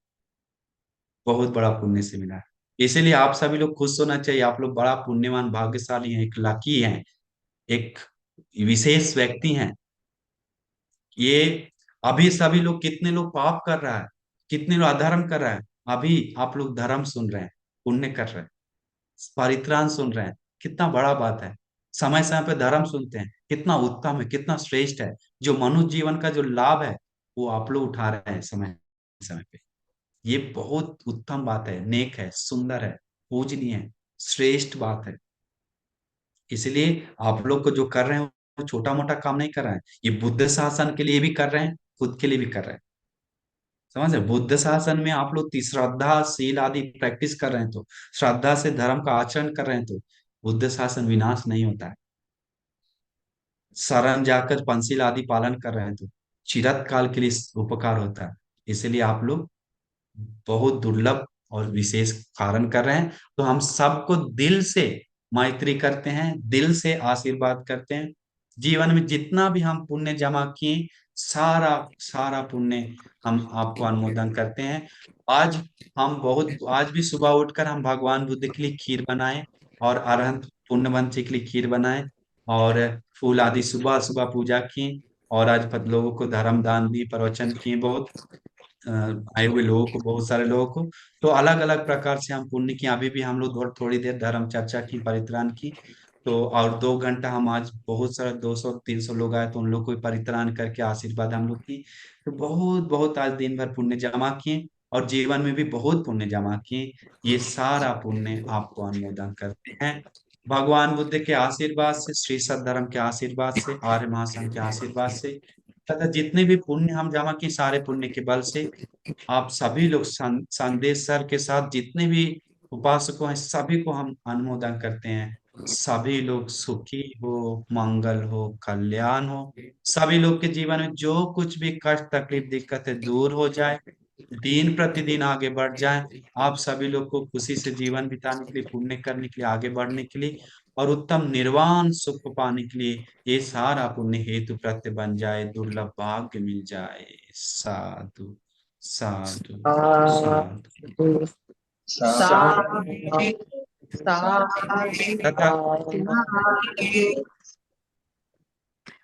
बहुत बड़ा पुण्य से मिला है। इसीलिए आप सभी लोग खुश होना चाहिए। आप लोग बड़ा पुण्यवान भाग्यशाली हैं, एक लकी हैं, एक विशेष व्यक्ति हैं। ये अभी सभी लोग, कितने लोग पाप कर रहा है, कितने लोग अधर्म कर रहा है, अभी आप लोग धर्म सुन रहे हैं, पुण्य कर रहे हैं, परित्राण सुन रहे हैं, कितना बड़ा बात है। समय समय पे धर्म सुनते हैं, कितना उत्तम है, कितना श्रेष्ठ है। जो मनुष्य जीवन का जो लाभ है वो आप लोग उठा रहे हैं समय समय पे। ये बहुत उत्तम बात है, नेक है, सुंदर है, पूजनीय है, श्रेष्ठ बात है। इसलिए आप लोग को जो कर रहे हैं वो छोटा मोटा काम नहीं कर रहे हैं, ये बुद्ध शासन के लिए भी कर रहे हैं, खुद के लिए भी कर रहे हैं। समझ रहे? बुद्ध शासन में आप लोग श्रद्धा शील आदि प्रैक्टिस कर रहे हैं, तो श्रद्धा से धर्म का आचरण कर रहे हैं, तो बुद्ध शासन विनाश नहीं होता है। शरण जाकर पंचशील आदि पालन कर रहे हैं तो चिरत काल के लिए उपकार होता है। इसलिए आप लोग बहुत दुर्लभ और विशेष कारण कर रहे हैं। तो हम सबको दिल से मैत्री करते हैं, दिल से आशीर्वाद करते हैं। जीवन में जितना भी हम पुण्य जमा किए, सारा सारा पुण्य हम आपको अनुमोदन करते हैं। आज आज भी सुबह उठकर हम भगवान बुद्ध के लिए खीर बनाए और अरहंत पुण्यवंशी के लिए खीर बनाए और फूल आदि सुबह सुबह पूजा किए और आज पद लोगों को धर्म दान दिए, प्रवचन किए, बहुत आए हुए लोगों को, बहुत सारे लोगों को। तो अलग अलग प्रकार से हम पुण्य की, अभी भी हम लोग थोड़ी देर धर्म चर्चा की, परित्राण की। तो और 2 घंटा हम आज बहुत सारे 200-300 लोग आए तो उन लोग को भी परित्राण करके आशीर्वाद हम लोग की। तो बहुत बहुत आज दिन भर पुण्य जमा किए और जीवन में भी बहुत पुण्य जमा किए। ये सारा पुण्य आपको अनुमोदन करते हैं भगवान बुद्ध के आशीर्वाद से, श्री सद्धर्म के आशीर्वाद से, आर्य महासंघ के आशीर्वाद से, तथा जितने भी पुण्य हम जमा किए सारे पुण्य के बल से आप सभी लोग संदेश सर के साथ जितने भी उपासकों हैं सभी को हम अनुमोदन करते हैं। सभी लोग सुखी हो, मंगल हो, कल्याण हो, सभी लोग के जीवन में जो कुछ भी कष्ट तकलीफ दिक्कत है दूर हो जाए, दिन प्रतिदिन आगे बढ़ जाए। आप सभी लोग को खुशी से जीवन बिताने के लिए, पुण्य करने के लिए, आगे बढ़ने के लिए और उत्तम निर्वाण सुख पाने के लिए ये सारा पुण्य हेतु प्रत्य बन जाए, दुर्लभ भाग्य मिल जाए। साधु साधु साधु। साधु साधु तथा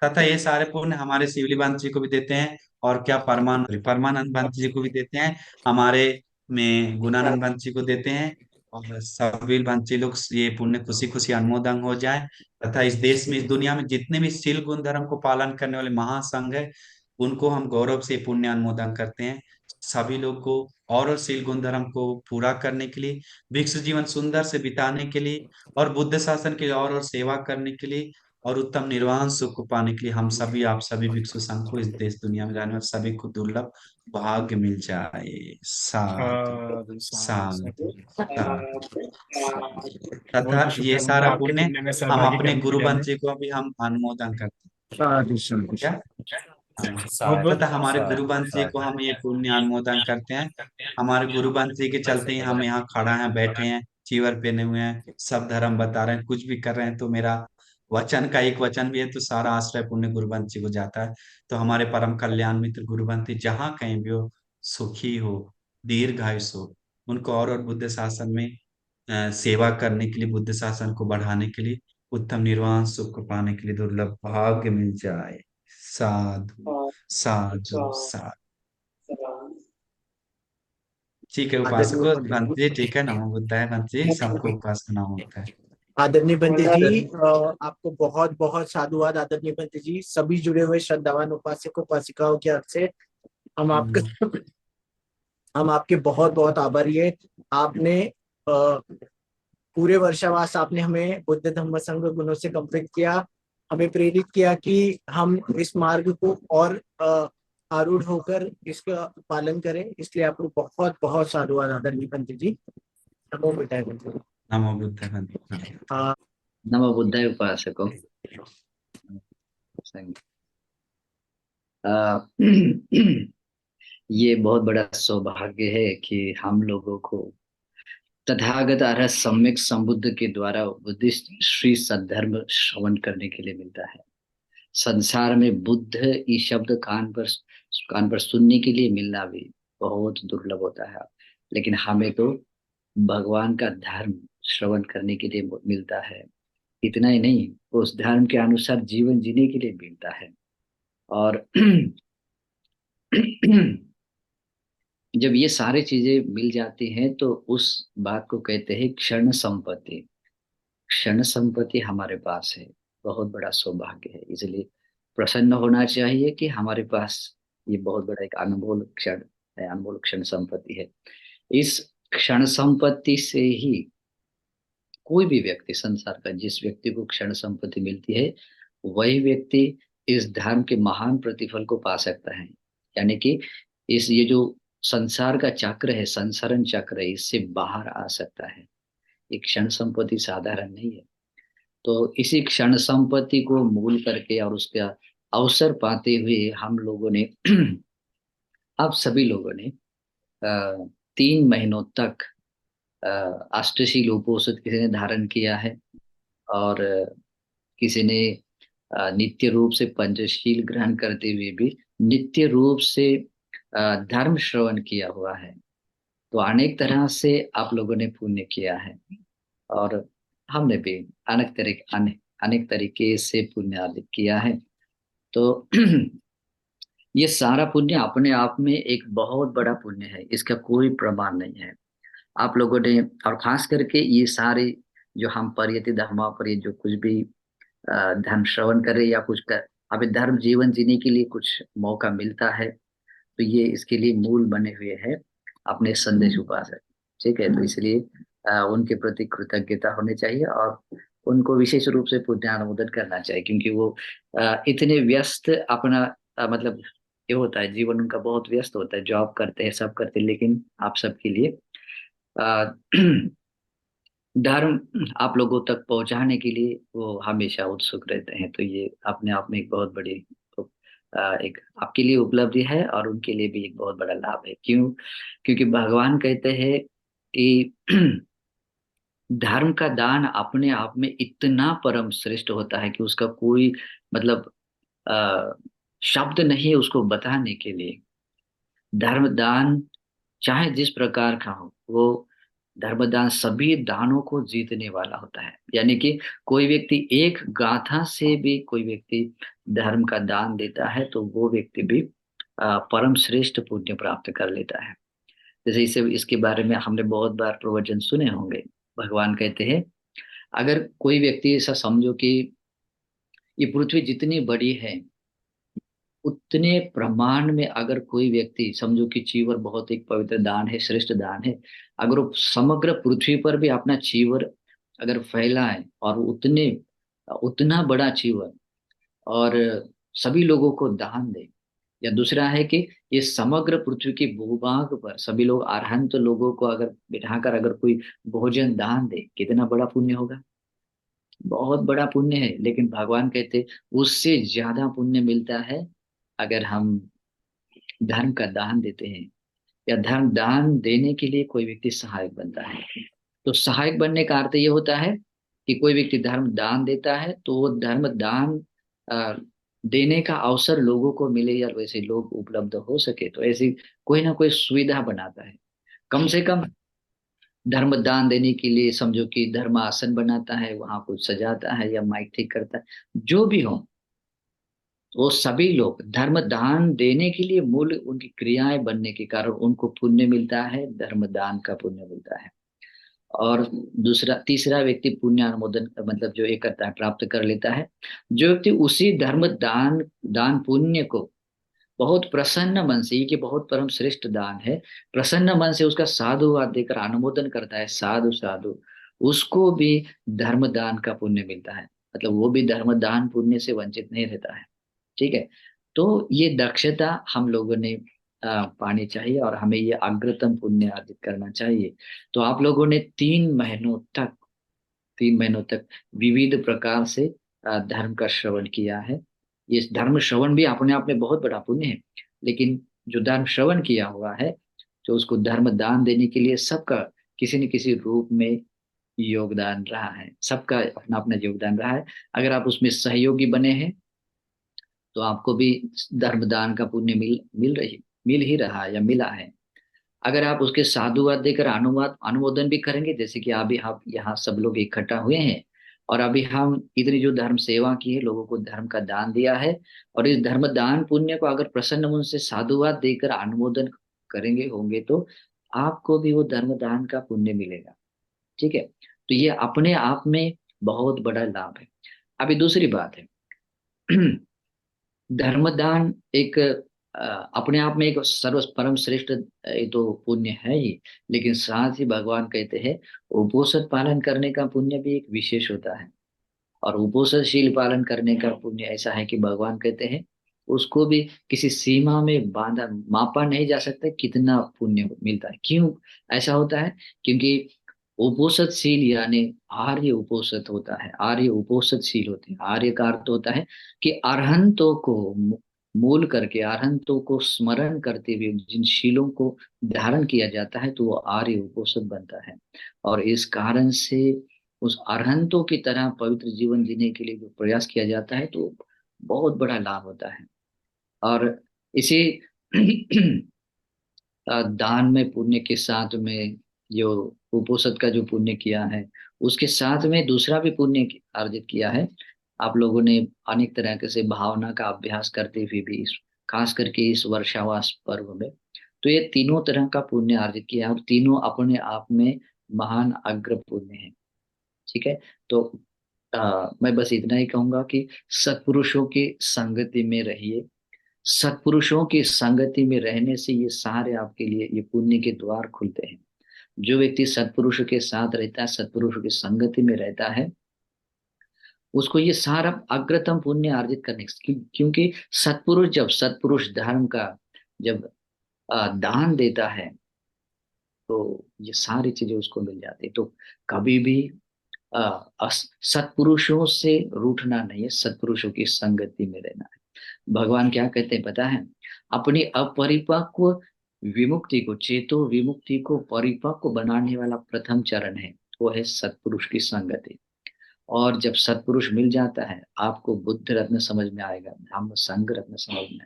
साधु। ये सारे पुण्य हमारे शिवली बंत जी को भी देते हैं और क्या परमानंद बंत जी को भी देते हैं, हमारे में गुणानंद बंत जी को देते हैं। और सभी बंत जी लोग ये पुण्य खुशी खुशी अनुमोदन हो जाए तथा इस देश में, इस दुनिया में जितने भी शील गुण धर्म को पालन करने वाले महासंघ है उनको हम गौरव से पुण्य अनुमोदन करते हैं। सभी लोग को और शील गुण धर्म को पूरा करने के लिए, विश्व जीवन सुंदर से बिताने के लिए और बुद्ध शासन के लिए और सेवा करने के लिए और उत्तम निर्वाण सुख को पाने के लिए हम सभी, आप सभी भिक्षु संघ को, इस देश दुनिया में रहने वाले सभी को दुर्लभ भाग्य मिल जाए। साधु साधु साधु साधु साधु। साधु बहुत तथा बहुत ये शुक्रिया, हमको सारा आपके पुण्य पुण्य में हम सहभागी अपने करने के गुरु लिए हमें। बंची को भी हम अनुमोदन करते साधु हैं क्या। हाँ। बहुत बहुत तथा हमारे गुरु बंशी को साधु। हम ये पुण्य अनुमोदन करते हैं। हमारे गुरु बंशी के चलते ही हम यहाँ खड़ा हैं, बैठे हैं, चीवर पहने हुए हैं, सब धर्म बता रहे हैं, कुछ भी कर रहे हैं। तो मेरा वचन का एक वचन भी है तो सारा आश्रय पुण्य गुरुवंशी को जाता है। तो हमारे परम कल्याण मित्र गुरुवंशी जहाँ कहीं भी हो, सुखी हो, दीर्घायुष हो, उनको और बुद्ध शासन में सेवा करने के लिए, बुद्ध शासन को बढ़ाने के लिए, उत्तम निर्वाण सुख को पाने के लिए दुर्लभ भाग्य मिल जाए। साधु साधु साधु। ठीक है आदरणीय उपासको पंडित भंते, जी, ठीक है, नमो बुद्धाय भंते, सबको उपासना होता है। आदरणीय पंडित जी, आपको बहुत बहुत साधुवाद। आदरणीय पंडित जी, सभी जुड़े हुए श्रद्धावान उपासक उपासिकाओं की ओर से हम आपके हम आपके बहुत बहुत आभारी है। आपने पूरे वर्षावास आपने हमें बुद्ध धम्म संघ गुणों से कंप्लीट किया, हमें प्रेरित किया कि हम इस मार्ग को और आरूढ़ होकर इसका पालन करें। इसलिए आपको बहुत बहुत साधुवाद आदरणीय पंडित जी। नमो बुद्धाय पंडित जी। नमो बुद्धाय भंते। अ, नमो बुद्धाय उपासको। संग- अ, ये बहुत बड़ा सौभाग्य है कि हम लोगों को तथागत अरहत सम्यक संबुद्ध के द्वारा बुद्धिस्ट श्री सद्धर्म श्रवण करने के लिए मिलता है। संसार में बुद्ध ये शब्द कान पर सुनने के लिए मिलना भी बहुत दुर्लभ होता है, लेकिन हमें तो भगवान का धर्म श्रवण करने के लिए मिलता है। इतना ही नहीं, उस धर्म के अनुसार जीवन जीने के लिए मिलता है। और जब ये सारी चीजें मिल जाती हैं तो उस बात को कहते हैं क्षण संपत्ति। क्षण संपत्ति हमारे पास है, बहुत बड़ा सौभाग्य है। इसलिए प्रसन्न होना चाहिए कि हमारे पास ये बहुत बड़ा एक अनमोल क्षण है, अनमोल क्षण संपत्ति है। इस क्षण संपत्ति से ही कोई भी व्यक्ति, संसार का जिस व्यक्ति को क्षण संपत्ति मिलती है, वही व्यक्ति इस धर्म के महान प्रतिफल को पा सकता है। यानी कि इस ये जो संसार का चक्र है, संसारण चक्र है, इससे बाहर आ सकता है। एक क्षण संपत्ति साधारण नहीं है। तो इसी क्षण संपत्ति को मूल करके और उसका अवसर पाते हुए हम लोगों ने आप सभी लोगों ने 3 महीनों तक अष्टशील उपोषित किसी ने धारण किया है और किसी ने नित्य रूप से पंचशील ग्रहण करते हुए भी नित्य रूप से धर्म श्रवण किया हुआ है, तो अनेक तरह से आप लोगों ने पुण्य किया है और हमने भी अनेक तरीके से पुण्य अर्जित किया है। तो ये सारा पुण्य अपने आप में एक बहुत बड़ा पुण्य है, इसका कोई प्रमाण नहीं है। आप लोगों ने, और खास करके ये सारे जो हम परियति धर्मा पर ये जो कुछ भी धर्म श्रवण करे या कुछ कर, हमें धर्म जीवन जीने के लिए कुछ मौका मिलता है, तो ये इसके लिए मूल बने हुए हैं अपने संदेश उपासक। ठीक है, तो इसलिए उनके प्रति कृतज्ञता होनी चाहिए और उनको विशेष रूप से पुण्यानुमोदन करना चाहिए, क्योंकि वो इतने व्यस्त अपना मतलब ये होता है, जीवन उनका बहुत व्यस्त होता है, जॉब करते हैं, सब करते हैं, लेकिन आप सबके लिए अ, धर्म आप लोगों तक पहुंचाने के लिए वो हमेशा उत्सुक रहते हैं। तो ये अपने आप में एक बहुत बड़ी एक आपके लिए उपलब्धि है और उनके लिए भी एक बहुत बड़ा लाभ है। क्यों? क्योंकि भगवान कहते हैं कि धर्म का दान अपने आप में इतना परम श्रेष्ठ होता है कि उसका कोई मतलब अ, शब्द नहीं है उसको बताने के लिए। धर्म दान चाहे जिस प्रकार का हो, वो धर्मदान सभी दानों को जीतने वाला होता है। यानी कि कोई व्यक्ति एक गाथा से भी कोई व्यक्ति धर्म का दान देता है तो वो व्यक्ति भी परम श्रेष्ठ पुण्य प्राप्त कर लेता है। जैसे इसे इसके बारे में हमने बहुत बार प्रवचन सुने होंगे। भगवान कहते हैं, अगर कोई व्यक्ति ऐसा समझो कि ये पृथ्वी जितनी बड़ी है उतने ब्रह्मांड में अगर कोई व्यक्ति समझो कि चीवर बहुत एक पवित्र दान है, श्रेष्ठ दान है, अगर वो समग्र पृथ्वी पर भी अपना चीवर अगर फैलाए और उतने उतना बड़ा चीवर और सभी लोगों को दान दे, या दूसरा है कि ये समग्र पृथ्वी के भूभाग पर सभी लोग अरहंत लोगों को अगर बिठाकर अगर कोई भोजन दान दे, कितना बड़ा पुण्य होगा। बहुत बड़ा पुण्य है। लेकिन भगवान कहते उससे ज्यादा पुण्य मिलता है अगर हम धर्म का दान देते हैं या धर्म दान देने के लिए कोई व्यक्ति सहायक बनता है। तो सहायक बनने का अर्थ ये होता है कि कोई व्यक्ति धर्म दान देता है तो वो धर्म दान अ, देने का अवसर लोगों को मिले या वैसे लोग उपलब्ध हो सके, तो ऐसी कोई ना कोई सुविधा बनाता है। कम से कम धर्म दान देने के लिए समझो कि धर्म आसन बनाता है, वहां कुछ सजाता है या माइक ठीक करता है, जो भी हो, वो सभी लोग धर्म दान देने के लिए मूल उनकी क्रियाएं बनने के कारण उनको पुण्य मिलता है, धर्म दान का पुण्य मिलता है। और दूसरा तीसरा व्यक्ति पुण्य अनुमोदन मतलब जो ये करता है प्राप्त कर लेता है, जो व्यक्ति उसी धर्म दान पुण्य को बहुत प्रसन्न मन से, ये कि बहुत परम श्रेष्ठ दान है, प्रसन्न मन से उसका साधुवाद देकर अनुमोदन करता है, साधु साधु, उसको भी धर्म दान का पुण्य मिलता है। मतलब वो भी धर्म दान पुण्य से वंचित नहीं रहता है। ठीक है, तो ये दक्षता हम लोगों ने पानी चाहिए और हमें ये अग्रतम पुण्य अर्जित करना चाहिए। तो आप लोगों ने 3 महीनों तक विविध प्रकार से धर्म का श्रवण किया है। ये धर्म श्रवण भी अपने आप में बहुत बड़ा पुण्य है, लेकिन जो धर्म श्रवण किया हुआ है, जो उसको धर्म दान देने के लिए सबका किसी न किसी रूप में योगदान रहा है, सबका अपना अपना योगदान रहा है। अगर आप उसमें सहयोगी बने हैं तो आपको भी धर्मदान का पुण्य मिल ही रहा है या मिला है। अगर आप उसके साधुवाद देकर अनुमोदन भी करेंगे, जैसे कि अभी आप यहाँ सब लोग इकट्ठा हुए हैं और अभी हम इतनी जो धर्म सेवा की है, लोगों को धर्म का दान दिया है, और इस धर्म दान पुण्य को अगर प्रसन्न मन से साधुवाद देकर अनुमोदन करेंगे होंगे तो आपको भी वो धर्म दान का पुण्य मिलेगा। ठीक है, तो ये अपने आप में बहुत बड़ा लाभ है। अभी दूसरी बात है धर्मदान एक अपने आप में एक सर्व परम श्रेष्ठ ये तो पुण्य है ही, लेकिन साथ ही भगवान कहते हैं उपोषण पालन करने का पुण्य भी एक विशेष होता है। और उपोषणशील पालन करने का पुण्य ऐसा है कि भगवान कहते हैं उसको भी किसी सीमा में बांधा मापा नहीं जा सकता कितना पुण्य मिलता है। क्यों ऐसा होता है? क्योंकि उपोषणशील यानी आर्य उपोषित होता है, आर्य उपोषणशील होते हैं। आर्य का अर्थ होता है कि अरहंतों को मूल करके, अरहंतों को स्मरण करते हुए जिन शीलों को धारण किया जाता है तो वो आर्य उपोषित बनता है। और इस कारण से उस अरहंतों की तरह पवित्र जीवन जीने के लिए जो प्रयास किया जाता है, तो बहुत बड़ा लाभ होता है। और इसी दान में पुण्य के साथ में जो उपोषद का जो पुण्य किया है, उसके साथ में दूसरा भी पुण्य अर्जित किया है। आप लोगों ने अनेक तरह के से भावना का अभ्यास करते हुए भी खास करके इस वर्षावास पर्व में, तो ये तीनों तरह का पुण्य अर्जित किया है, और तीनों अपने आप में महान अग्र पुण्य है। ठीक है। तो मैं बस इतना ही कहूंगा कि सत्पुरुषों की संगति में रहिए। सत्पुरुषों की संगति में रहने से ये सारे आपके लिए ये पुण्य के द्वार खुलते हैं। जो व्यक्ति सत्पुरुषों के साथ रहता है, सत्पुरुषों की संगति में रहता है, उसको ये सारा अग्रतम पुण्य अर्जित करने क्योंकि सत्पुरुष धर्म का जब दान देता है, तो ये सारी चीजें उसको मिल जाती है। तो कभी भी सत्पुरुषों से रूठना नहीं है, सत्पुरुषों की संगति में रहना है। भगवान क्या कहते हैं पता है? अपनी अपरिपक्व विमुक्ति को, चेतो विमुक्ति को परिपक्व बनाने वाला प्रथम चरण है, वो है सत्पुरुष की संगति। और जब सत्पुरुष मिल जाता है, आपको बुद्ध रत्न समझ में आएगा, धम्म संघ रत्न समझ में।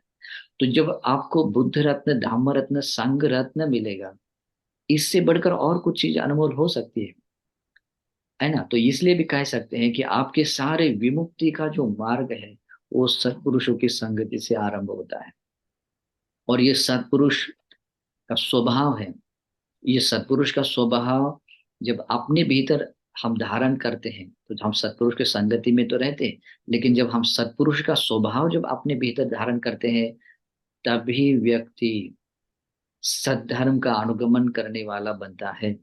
तो जब आपको बुद्ध रत्न, धम्म रत्न, संघ रत्न मिलेगा, इससे बढ़कर और कुछ चीज अनमोल हो सकती है ना? तो इसलिए भी कह सकते हैं कि आपके सारे विमुक्ति का जो मार्ग है, वो सत्पुरुषों की संगति से आरंभ होता है। और ये सत्पुरुष का स्वभाव है, ये सत्पुरुष का स्वभाव जब अपने भीतर हम धारण करते हैं, तो हम सत्पुरुष के संगति में तो रहते हैं, लेकिन जब हम सत्पुरुष का स्वभाव जब अपने भीतर धारण करते हैं, तभी व्यक्ति सद्धर्म का अनुगमन करने वाला बनता है।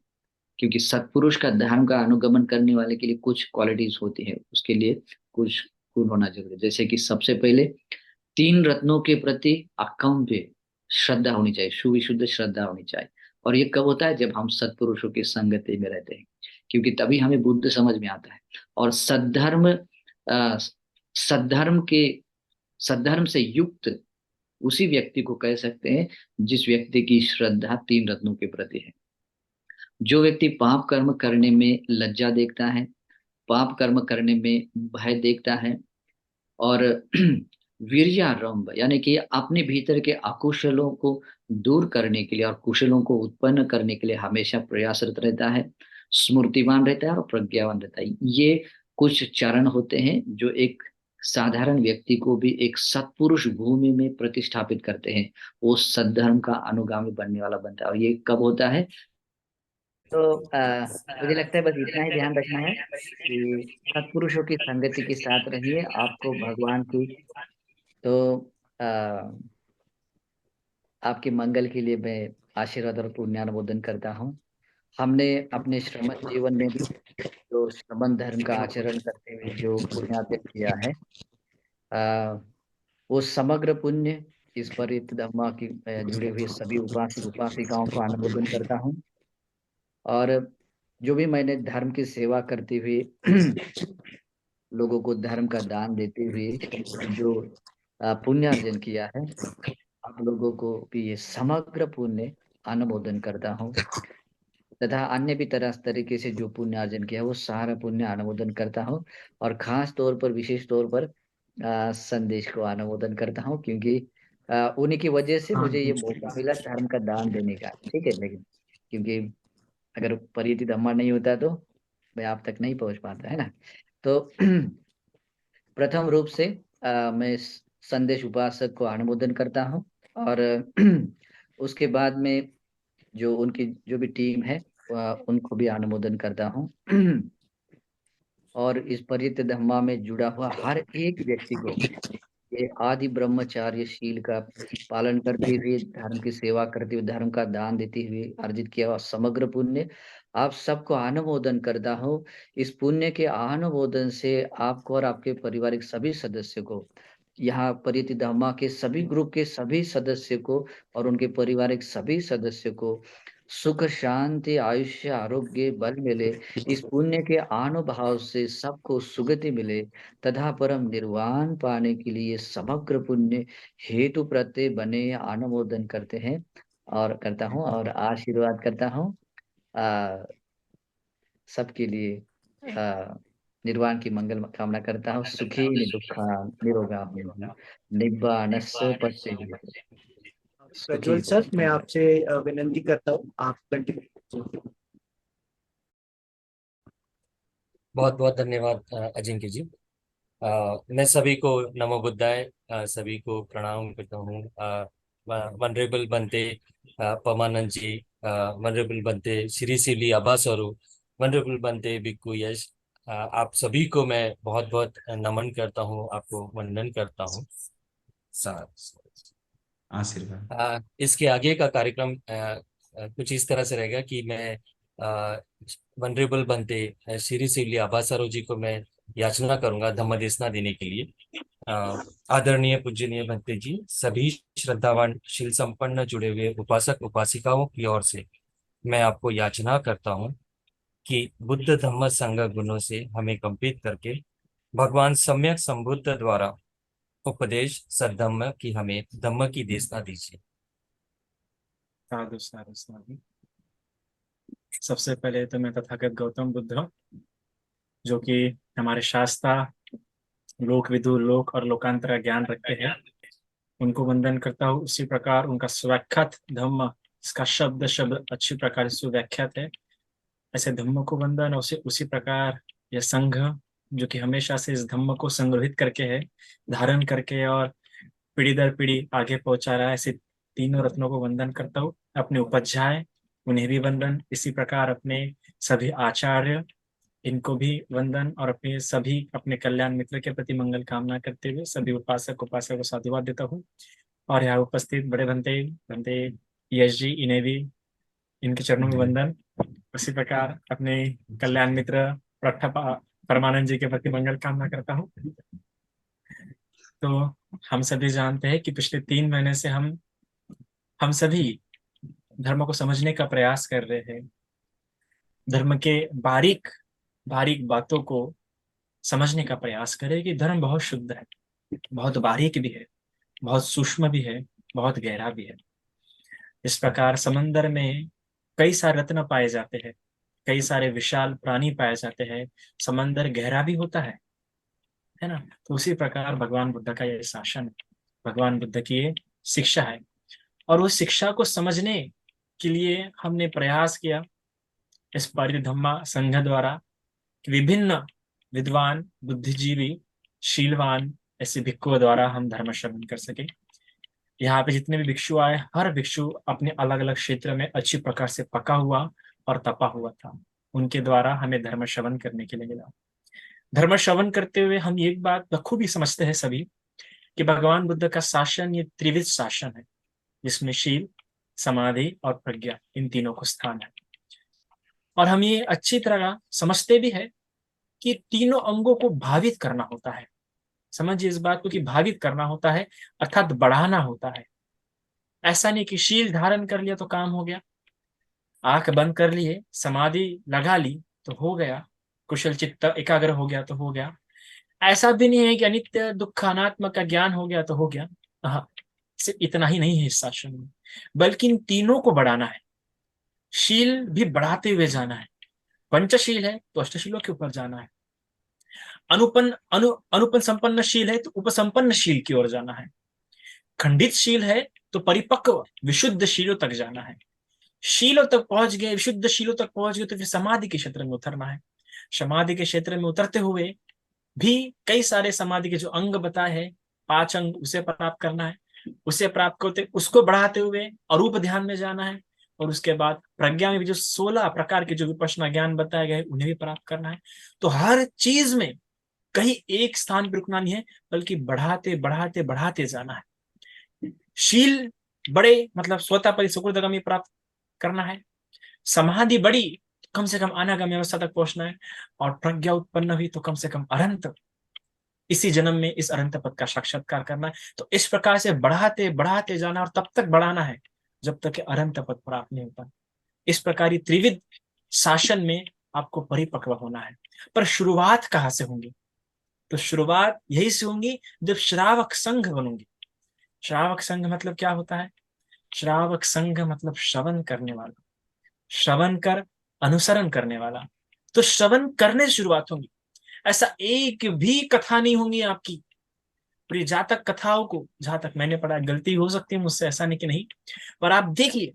क्योंकि सत्पुरुष का धर्म का अनुगमन करने वाले के लिए कुछ क्वालिटीज होती है, उसके लिए कुछ गुण होना जरूरी है। जैसे कि सबसे पहले तीन रत्नों के प्रति अकम्प्य श्रद्धा होनी चाहिए, सुविशुद्ध श्रद्धा होनी चाहिए। और ये कब होता है? जब हम सत्पुरुषों की संगति में रहते हैं, क्योंकि तभी हमें बुद्ध समझ में आता है। और सद्धर्म के सद्धर्म से युक्त उसी व्यक्ति को कह सकते हैं जिस व्यक्ति की श्रद्धा तीन रत्नों के प्रति है। जो व्यक्ति पाप कर्म करने में लज्जा देखता है, पाप कर्म करने में भय देखता है, और वीर्यारंभ यानी कि अपने भीतर के अकुशलों को दूर करने के लिए और कुशलों को उत्पन्न करने के लिए हमेशा प्रयासरत रहता है, स्मृतिवान रहता है और प्रज्ञावान रहता है। ये कुछ चरण होते हैं जो एक साधारण व्यक्ति को भी एक सत्पुरुष भूमि में प्रतिष्ठापित करते हैं। वो सद्धर्म का अनुगामी बनने वाला बनता है। और ये कब होता है? तो मुझे लगता है बस इतना ही ध्यान रखना है कि सत्पुरुषों की संगति के साथ रहिए, आपको भगवान की तो आ, आपके मंगल के लिए मैं आशीर्वाद और पुण्यानुमोदन करता हूँ। हमने अपने श्रमण जीवन में भी जो श्रमण धर्म का आचरण करते हुए जो पुण्यार्जन किया है, आ, वो समग्र पुण्य इस परित धम्मा की जुड़े हुए सभी उपासक उपासिकाओं को अनुमोदन करता हूँ। और जो भी मैंने धर्म की सेवा करते हुए लोगों को धर्म का दान देते हुए जो पुण्यार्जन किया है, आप लोगों को भी ये समग्र पुण्य अनुमोदन करता हूँ। तथा अन्य भी तरह तरीके से जो पुण्य अर्जन किया है, वो सारा पुण्य अनुमोदन करता हूँ। और खास तौर पर, विशेष तौर पर संदेश को अनुमोदन करता हूँ, क्योंकि उन्हीं की वजह से मुझे ये मौका मिला धर्म का दान देने का। ठीक है, लेकिन क्योंकि अगर परिचित धम्मा नहीं होता तो मैं आप तक नहीं पहुंच पाता, है ना? तो प्रथम रूप से मैं संदेश उपासक को अनुमोदन करता हूँ। और उसके बाद में जो उनकी जो भी टीम है, उनको भी अनुमोदन करता हूँ। और इस परित धम्मा में जुड़ा हुआ हर एक व्यक्ति को ये आदि ब्रह्मचार्य शील का पालन करते हुए, धर्म की सेवा करते हुए, धर्म का दान देते हुए अर्जित किया हुआ समग्र पुण्य आप सबको अनुमोदन करता हूँ। इस पुण्य के अनुमोदन से आपको और आपके पारिवारिक सभी सदस्य को, यहाँ परिति धम्मा के सभी ग्रुप के सभी सदस्य को और उनके पारिवारिक सभी सदस्य को सुख शांति आयुष्य आरोग्य बल मिले। इस पुण्य के अनुभाव से सबको सुगति मिले तथा परम निर्वाण पाने के लिए समग्र पुण्य हेतु प्रत्यय बने, अनुमोदन करते हैं और करता हूँ और आशीर्वाद करता हूँ सबके लिए। निर्वाण की मंगल कामना करता हूँ। सुखी दुखा निरोगा निब्बानस पश्चिम सुखी प्रज्वल हो। सर, मैं आपसे विनंती करता हूँ, आप कंटिन्यू। बहुत बहुत धन्यवाद अजिंक्य जी। मैं सभी को नमो बुद्धाय, सभी को प्रणाम करता हूँ। वनरेबल बनते पमानंद जी, वनरेबल बनते श्री सिली आभास और वनरेबल बनते बिक्कू यश, आप सभी को मैं बहुत बहुत नमन करता हूँ, आपको वंदन करता हूँ। आशीर्वाद। इसके आगे का कार्यक्रम कुछ इस तरह से रहेगा कि मैं वनरेबल बनते श्री सिली आभासारो जी को मैं याचना करूंगा धम्म देशना देने के लिए। आदरणीय पूजनीय भंते जी, सभी श्रद्धावान शील संपन्न जुड़े हुए उपासक उपासिकाओं की ओर से मैं आपको याचना करता हूँ कि बुद्ध धम्म संघ गुणों से हमें कंपित करके भगवान सम्यक संबुद्ध द्वारा उपदेश सद्धम्म की हमें धम्म की देशना दीजिए। साधु साधु साधु। सबसे पहले तो मैं तथागत गौतम बुद्ध हूँ, जो कि हमारे शास्त्रा लोक विदु लोक और लोकांतर का ज्ञान रखते हैं, उनको वंदन करता हूँ। उसी प्रकार उनका सुव्याख्यात धम्म, इसका शब्द शब्द अच्छी प्रकार से सुव्याख्यात है, ऐसे धम्म को वंदन। उसी प्रकार यह संघ जो कि हमेशा से इस धम्म को संग्रहित करके है, धारण करके और पीढ़ी दर पीढ़ी आगे पहुंचा रहा है, ऐसे तीनों रत्नों को वंदन करता हूँ। अपने उपाध्याय उन्हें भी वंदन, इसी प्रकार अपने सभी आचार्य इनको भी वंदन, और अपने सभी अपने कल्याण मित्र के प्रति मंगल कामना करते हुए सभी उपासक उपासक को साधुवाद देता हूँ। और यहाँ उपस्थित बड़े भंते भंते यश जी, इन्हें भी इनके चरणों में वंदन। उसी प्रकार अपने कल्याण मित्र परमानंद जी के प्रति मंगल कामना करता हूँ। तो हम सभी जानते हैं कि पिछले 3 महीने से हम सभी धर्म को समझने का प्रयास कर रहे हैं, धर्म के बारीक बारीक बातों को समझने का प्रयास करें कि धर्म बहुत शुद्ध है, बहुत बारीक भी है, बहुत सूक्ष्म भी है, बहुत गहरा भी है। इस प्रकार समंदर में कई सारे रत्न पाए जाते हैं, कई सारे विशाल प्राणी पाए जाते हैं, समंदर गहरा भी होता है ना। तो उसी प्रकार भगवान बुद्ध का यह शासन है, भगवान बुद्ध की ये शिक्षा है, और उस शिक्षा को समझने के लिए हमने प्रयास किया इस परिधम्मा संघ द्वारा कि विभिन्न विद्वान बुद्धिजीवी शीलवान ऐसे भिक्षुओं द्वारा हम धर्म श्रवण कर सके। यहाँ पे जितने भी भिक्षु आए, हर भिक्षु अपने अलग अलग क्षेत्र में अच्छी प्रकार से पका हुआ और तपा हुआ था, उनके द्वारा हमें धर्म श्रवण करने के लिए मिला। धर्म श्रवण करते हुए हम एक बात बखूबी समझते हैं सभी कि भगवान बुद्ध का शासन ये त्रिविध शासन है, जिसमें शील, समाधि और प्रज्ञा इन तीनों को स्थान है। और हम ये अच्छी तरह समझते भी है कि तीनों अंगों को भावित करना होता है। समझिए इस बात को कि भावित करना होता है अर्थात बढ़ाना होता है। ऐसा नहीं कि शील धारण कर लिया तो काम हो गया, आंख बंद कर लिए, समाधि लगा ली तो हो गया, कुशल चित्त एकाग्र हो गया तो हो गया। ऐसा भी नहीं है कि अनित्य दुख अनात्म का ज्ञान हो गया तो हो गया। हाँ, सिर्फ इतना ही नहीं है इस शासन में, बल्कि इन तीनों को बढ़ाना है। शील भी बढ़ाते हुए जाना है, पंचशील है तो अष्टशीलों के ऊपर जाना है, अनुपन संपन्न शील है तो उपसंपन्न शील की ओर जाना है, खंडित शील है तो परिपक्व विशुद्ध शीलों तक जाना है। शीलों तक पहुंच गए, विशुद्ध शीलों तक पहुंच गए तो फिर समाधि के क्षेत्र में उतरना है। समाधि के क्षेत्र में उतरते हुए भी कई सारे समाधि के जो अंग बताए हैं, 5 अंग, उसे प्राप्त करना है। उसे प्राप्त करते उसको बढ़ाते हुए अरूप ध्यान में जाना है, और उसके बाद प्रज्ञा में भी जो 16 प्रकार के जो विपश्यना ज्ञान बताए गए उन्हें भी प्राप्त करना है। तो हर चीज में कहीं एक स्थान पर रुकना नहीं है, बल्कि बढ़ाते बढ़ाते बढ़ाते जाना है। शील बड़े मतलब स्वतः परिसुकृतगमी प्राप्त करना है, समाधि बड़ी तो कम से कम अनागम्य अवस्था तक पहुंचना है, और प्रज्ञा उत्पन्न हुई तो कम से कम अनंत इसी जन्म में इस अनंत पद का साक्षात्कार करना है। तो इस प्रकार से बढ़ाते बढ़ाते जाना, और तब तक बढ़ाना है जब तक कि अनंत पद प्राप्त नहीं होता। इस प्रकार त्रिविध शासन में आपको परिपक्व होना है। पर शुरुआत कहाँ से होंगी? तो शुरुआत यही से होंगी जब श्रावक संघ बनोगे। श्रावक संघ मतलब क्या होता है? श्रावक संघ मतलब श्रवण करने वाला, श्रवण कर अनुसरण करने वाला, तो श्रवण करने से शुरुआत होगी। ऐसा एक भी कथा नहीं होंगी आपकी। और ये जातक कथाओं को, जहां तक मैंने पढ़ा, गलती हो सकती है मुझसे, ऐसा नहीं कि नहीं, पर आप देखिए,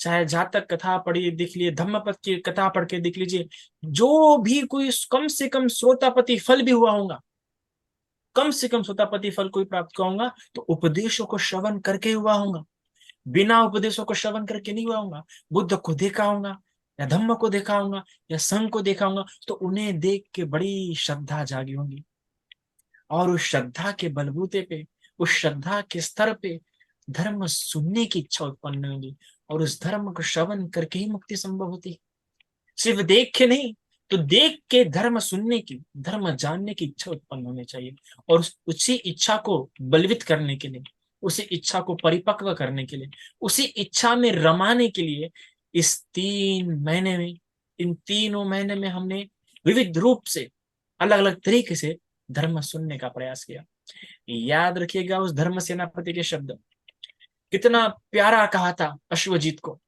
चाहे जातक कथा पढ़िए, देख लिए, धम्मपद की कथा पढ़ के देख लीजिए, जो भी कोई कम से कम श्रोतापति फल भी हुआ होगा, कम से कम श्रोतापति फल कोई प्राप्त किया होगा, तो उपदेशों को श्रवण करके हुआ होगा। बिना उपदेशों को श्रवण करके नहीं हुआ होगा। बुद्ध को देखा होगा, या धम्म को देखा होगा, या संघ को देखा होगा, तो उन्हें देख के बड़ी श्रद्धा जागी होगी, और उस श्रद्धा के बलबूते पे, उस श्रद्धा के स्तर पे धर्म सुनने की इच्छा उत्पन्न होगी, और उस धर्म को श्रवण करके ही मुक्ति संभव होती है। सिर्फ देख के नहीं, तो देख के धर्म सुनने की, धर्म जानने की इच्छा उत्पन्न होनी चाहिए, और उसी इच्छा को बलवित करने के लिए, उसी इच्छा को परिपक्व करने के लिए, उसी इच्छा में रमाने के लिए, इस 3 महीने में, इन 3 महीने में हमने विविध रूप से, अलग अलग तरीके से धर्म सुनने का प्रयास किया। याद रखिएगा उस धर्म सेनापति के शब्द, कितना प्यारा कहा था अश्वजीत को।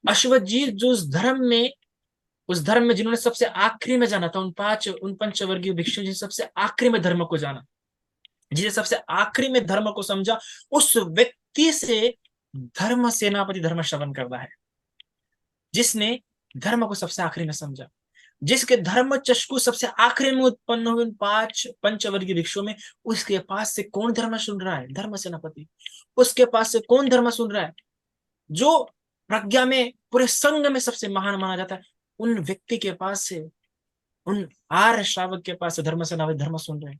अश्वजीत जो उस धर्म में जिन्होंने सबसे आखिरी में जाना था, उन पंचवर्गीय भिक्षु जी सबसे आखिरी में धर्म को जाना, जिसे सबसे आखिरी में धर्म को समझा, उस व्यक्ति से धर्म सेनापति धर्म श्रवण करता है, जिसने धर्म को सबसे आखिरी में समझा, जिसके धर्म चक्षु सबसे आखिरी में उत्पन्न हुए 5 पंचवर्गीय भिक्षुओं में, उसके पास से कौन धर्म सुन रहा है? धर्म सेनापति। उसके पास से कौन धर्म सुन रहा है? जो प्रज्ञा में, पूरे संघ में सबसे महान माना जाता है, उन व्यक्ति के पास से, उन आर्य श्रावक के पास से धर्म सेनापति धर्म सुन रहे हैं।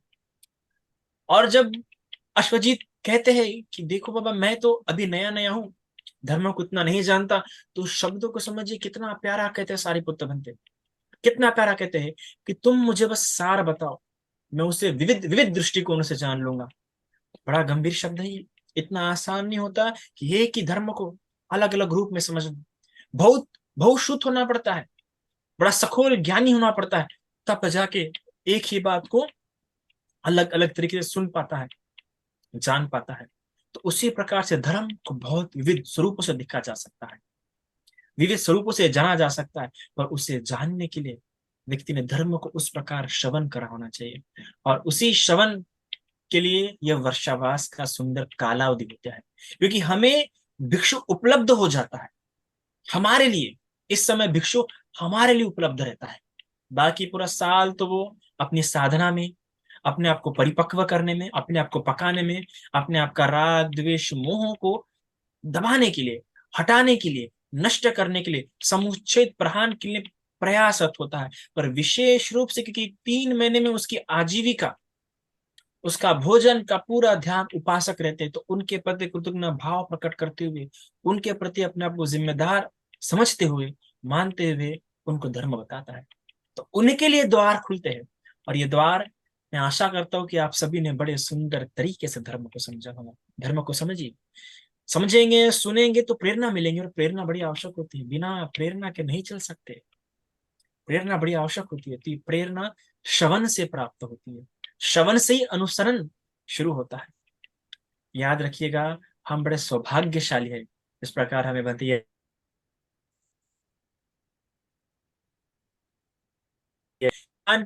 और जब अश्वजीत कहते हैं कि देखो बाबा, मैं तो अभी नया नया हूं, धर्म को इतना नहीं जानता, तो शब्दों को समझिए कितना प्यारा कहते हैं सारिपुत्र बनते, कितना प्यारा कहते हैं कि तुम मुझे बस सार बताओ, मैं उसे विविध विविध दृष्टिकोण से जान लूंगा। बड़ा गंभीर शब्द है ये। इतना आसान नहीं होता कि एक ही धर्म को अलग अलग रूप में समझना। बहुत बहुत शुद्ध होना पड़ता है, बड़ा सखोल ज्ञानी होना पड़ता है, तब जाके एक ही बात को अलग अलग तरीके से सुन पाता है, जान पाता है। तो उसी प्रकार से धर्म को बहुत विविध स्वरूपों से दिखा जा सकता है, विविध स्वरूपों से जाना जा सकता है, पर उसे जानने के लिए व्यक्ति ने धर्म को उस प्रकार श्रवण करा होना चाहिए। और उसी श्रवण के लिए यह वर्षावास का सुंदर कालावधि होता है, क्योंकि हमें भिक्षु उपलब्ध हो जाता है हमारे लिए। इस समय भिक्षु हमारे लिए उपलब्ध रहता है। बाकी पूरा साल तो वो अपनी साधना में, अपने आप को परिपक्व करने में, अपने आप को पकाने में, अपने आप का राग द्वेष मोह को दबाने के लिए, हटाने के लिए, नष्ट करने के लिए, समुच्छेद प्रहान के लिए प्रयासरत होता है। पर विशेष रूप से क्योंकि 3 महीने में उसकी आजीविका, उसका भोजन का पूरा ध्यान उपासक रहते हैं, तो उनके प्रति कृतज्ञ भाव प्रकट करते हुए, उनके प्रति अपने आप को जिम्मेदार समझते हुए, मानते हुए उनको धर्म बताता है। तो उनके लिए द्वार खुलते हैं। और ये द्वार, मैं आशा करता हूँ कि आप सभी ने बड़े सुंदर तरीके से धर्म को समझा होगा। धर्म को समझिए, समझेंगे, सुनेंगे तो प्रेरणा मिलेंगे, और प्रेरणा बड़ी आवश्यक होती है। बिना प्रेरणा के नहीं चल सकते, प्रेरणा बड़ी आवश्यक होती है। तो प्रेरणा श्रवण से प्राप्त होती है, श्रवण से ही अनुसरण शुरू होता है। याद रखिएगा, हम बड़े सौभाग्यशाली हैं, इस प्रकार हमें बनती है।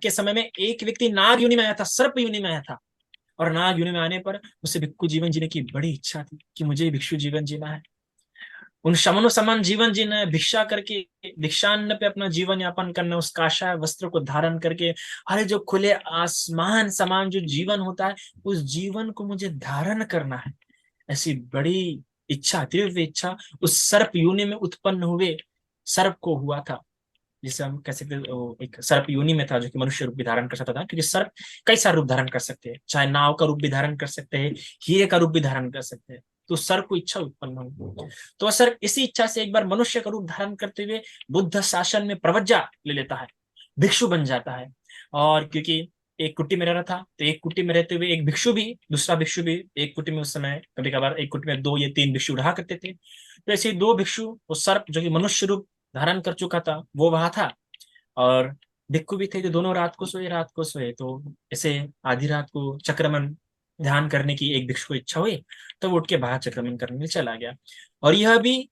के समय में एक व्यक्ति नाग योनि में आया था, सर्प योनि में आया था, और नाग योनि में आने पर उसे भिक्षु जीवन जीने की बड़ी इच्छा थी कि मुझे भिक्षु जीवन जीना है, उन शमनों समान जीवन जीना है, भिक्षा करके, भिक्षान्न पे अपना जीवन यापन करना, उस काषाय वस्त्र को धारण करके, अरे जो खुले आसमान समान जो जीवन होता है, उस जीवन को मुझे धारण करना है। ऐसी बड़ी इच्छा, तीव्र इच्छा उस सर्प योनि में उत्पन्न हुए सर्प को हुआ था, जिसे हम कह सकते हैं एक सर्प योनि में था, जो कि मनुष्य रूप भी धारण कर सकता था, क्योंकि सर्प कई सारे रूप धारण कर सकते हैं, चाहे नाव का रूप भी धारण कर सकते हैं, हीरे का रूप भी धारण कर सकते हैं। तो सर्प को इच्छा उत्पन्न हुई, तो सर्प इसी इच्छा से एक बार मनुष्य का रूप धारण करते हुए बुद्ध शासन में प्रवज्जा ले लेता है, भिक्षु बन जाता है। और क्योंकि एक कुटी में रह रहा था, तो एक कुटी में रहते हुए एक भिक्षु भी, दूसरा भिक्षु भी, एक कुटी में उस समय कभी कभार एक कुटी में 2 या 3 भिक्षु रहा करते थे। तो ऐसे 2 भिक्षु, वो सर्प जो कि मनुष्य रूप धारण कर चुका था वो वहां था, और भिक्षु भी थे, जो दोनों रात को सोए। तो ऐसे आधी रात को चक्रमन ध्यान करने की एक भिक्षु को इच्छा हुई, तो वो उठ के बाहर चक्रमन करने चला गया। और यह भी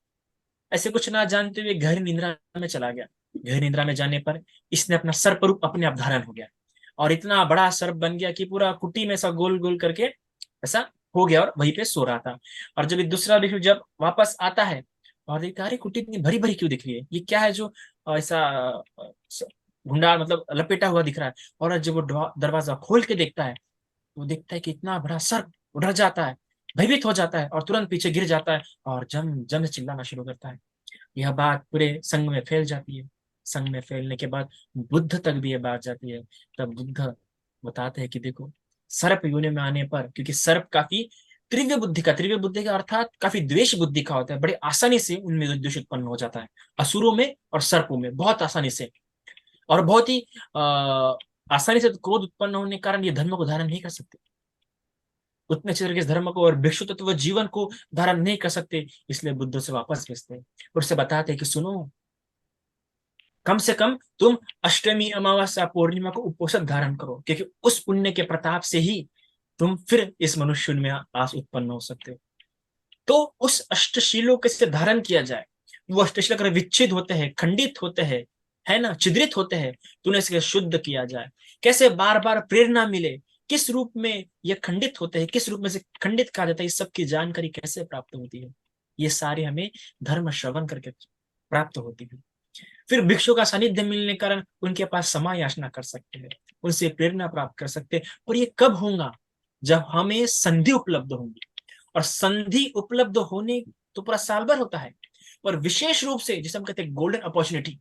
ऐसे कुछ ना जानते हुए गहरी निद्रा में चला गया। गहरी निद्रा में जाने पर इसने अपना सर्प रूप अपने आप धारण हो गया और इतना बड़ा सर्प बन गया कि पूरा कुटी में ऐसा गोल गोल करके ऐसा हो गया और वहीं पे सो रहा था। और जब ये दूसरा भिक्षु जब वापस आता है और देखता है, अरे कुटी इतनी भरी भरी क्यों दिख रही है, ये क्या है जो ऐसा भुंडार मतलब लपेटा हुआ दिख रहा है। और जब वो दरवाजा खोल के देखता है तो देखता है कि इतना बड़ा सर्प, डर जाता है, भयभीत हो जाता है और तुरंत पीछे गिर जाता है और जम जम से चिल्लाना शुरू करता है। यह बात पूरे संघ में फैल जाती है। संघ में फैलने के बाद बुद्ध तक भी यह बात जाती है। तब बुद्ध बताते हैं कि देखो, सर्प योनि में आने पर, क्योंकि सर्प काफी तीव्र बुद्धि का अर्थात काफी द्वेष बुद्धि का होता है, बड़े आसानी से उनमें द्वेष उत्पन्न हो जाता है, असुरों में और सर्पों में बहुत आसानी से। और बहुत ही आसानी से क्रोध उत्पन्न होने के कारण ये धर्म को धारण नहीं कर सकते, उतने अच्छे तरीके से धर्म को और भिक्षु तत्व जीवन को धारण नहीं कर सकते। इसलिए बुद्ध से वापस भेजते हैं, उससे बताते हैं कि सुनो, कम से कम तुम अष्टमी अमावस्या पूर्णिमा को उपोषण धारण करो, क्योंकि उस पुण्य के प्रताप से ही तुम फिर इस मनुष्य में आस उत्पन्न हो सकते हो। तो उस अष्टशीलों को कैसे धारण किया जाए, वो अष्टशील अगर विच्छेद होते हैं, खंडित होते हैं, है ना, छिद्रित होते हैं, तो उन्हें इसके शुद्ध किया जाए, कैसे बार बार प्रेरणा मिले, किस रूप में ये खंडित होते हैं, किस रूप में से खंडित कहा जाता है, इस सब की जानकारी कैसे प्राप्त होती है, ये सारी हमें धर्म श्रवण करके प्राप्त होती है। फिर भिक्षु का सानिध्य मिलने के कारण उनके पास समय याचना कर सकते हैं, उनसे प्रेरणा प्राप्त कर सकते हैं। और ये कब होगा, जब हमें संधि उपलब्ध होंगी, और संधि उपलब्ध होने तो पूरा साल भर होता है, और विशेष रूप से जिसे हम कहते हैं गोल्डन अपॉर्चुनिटी,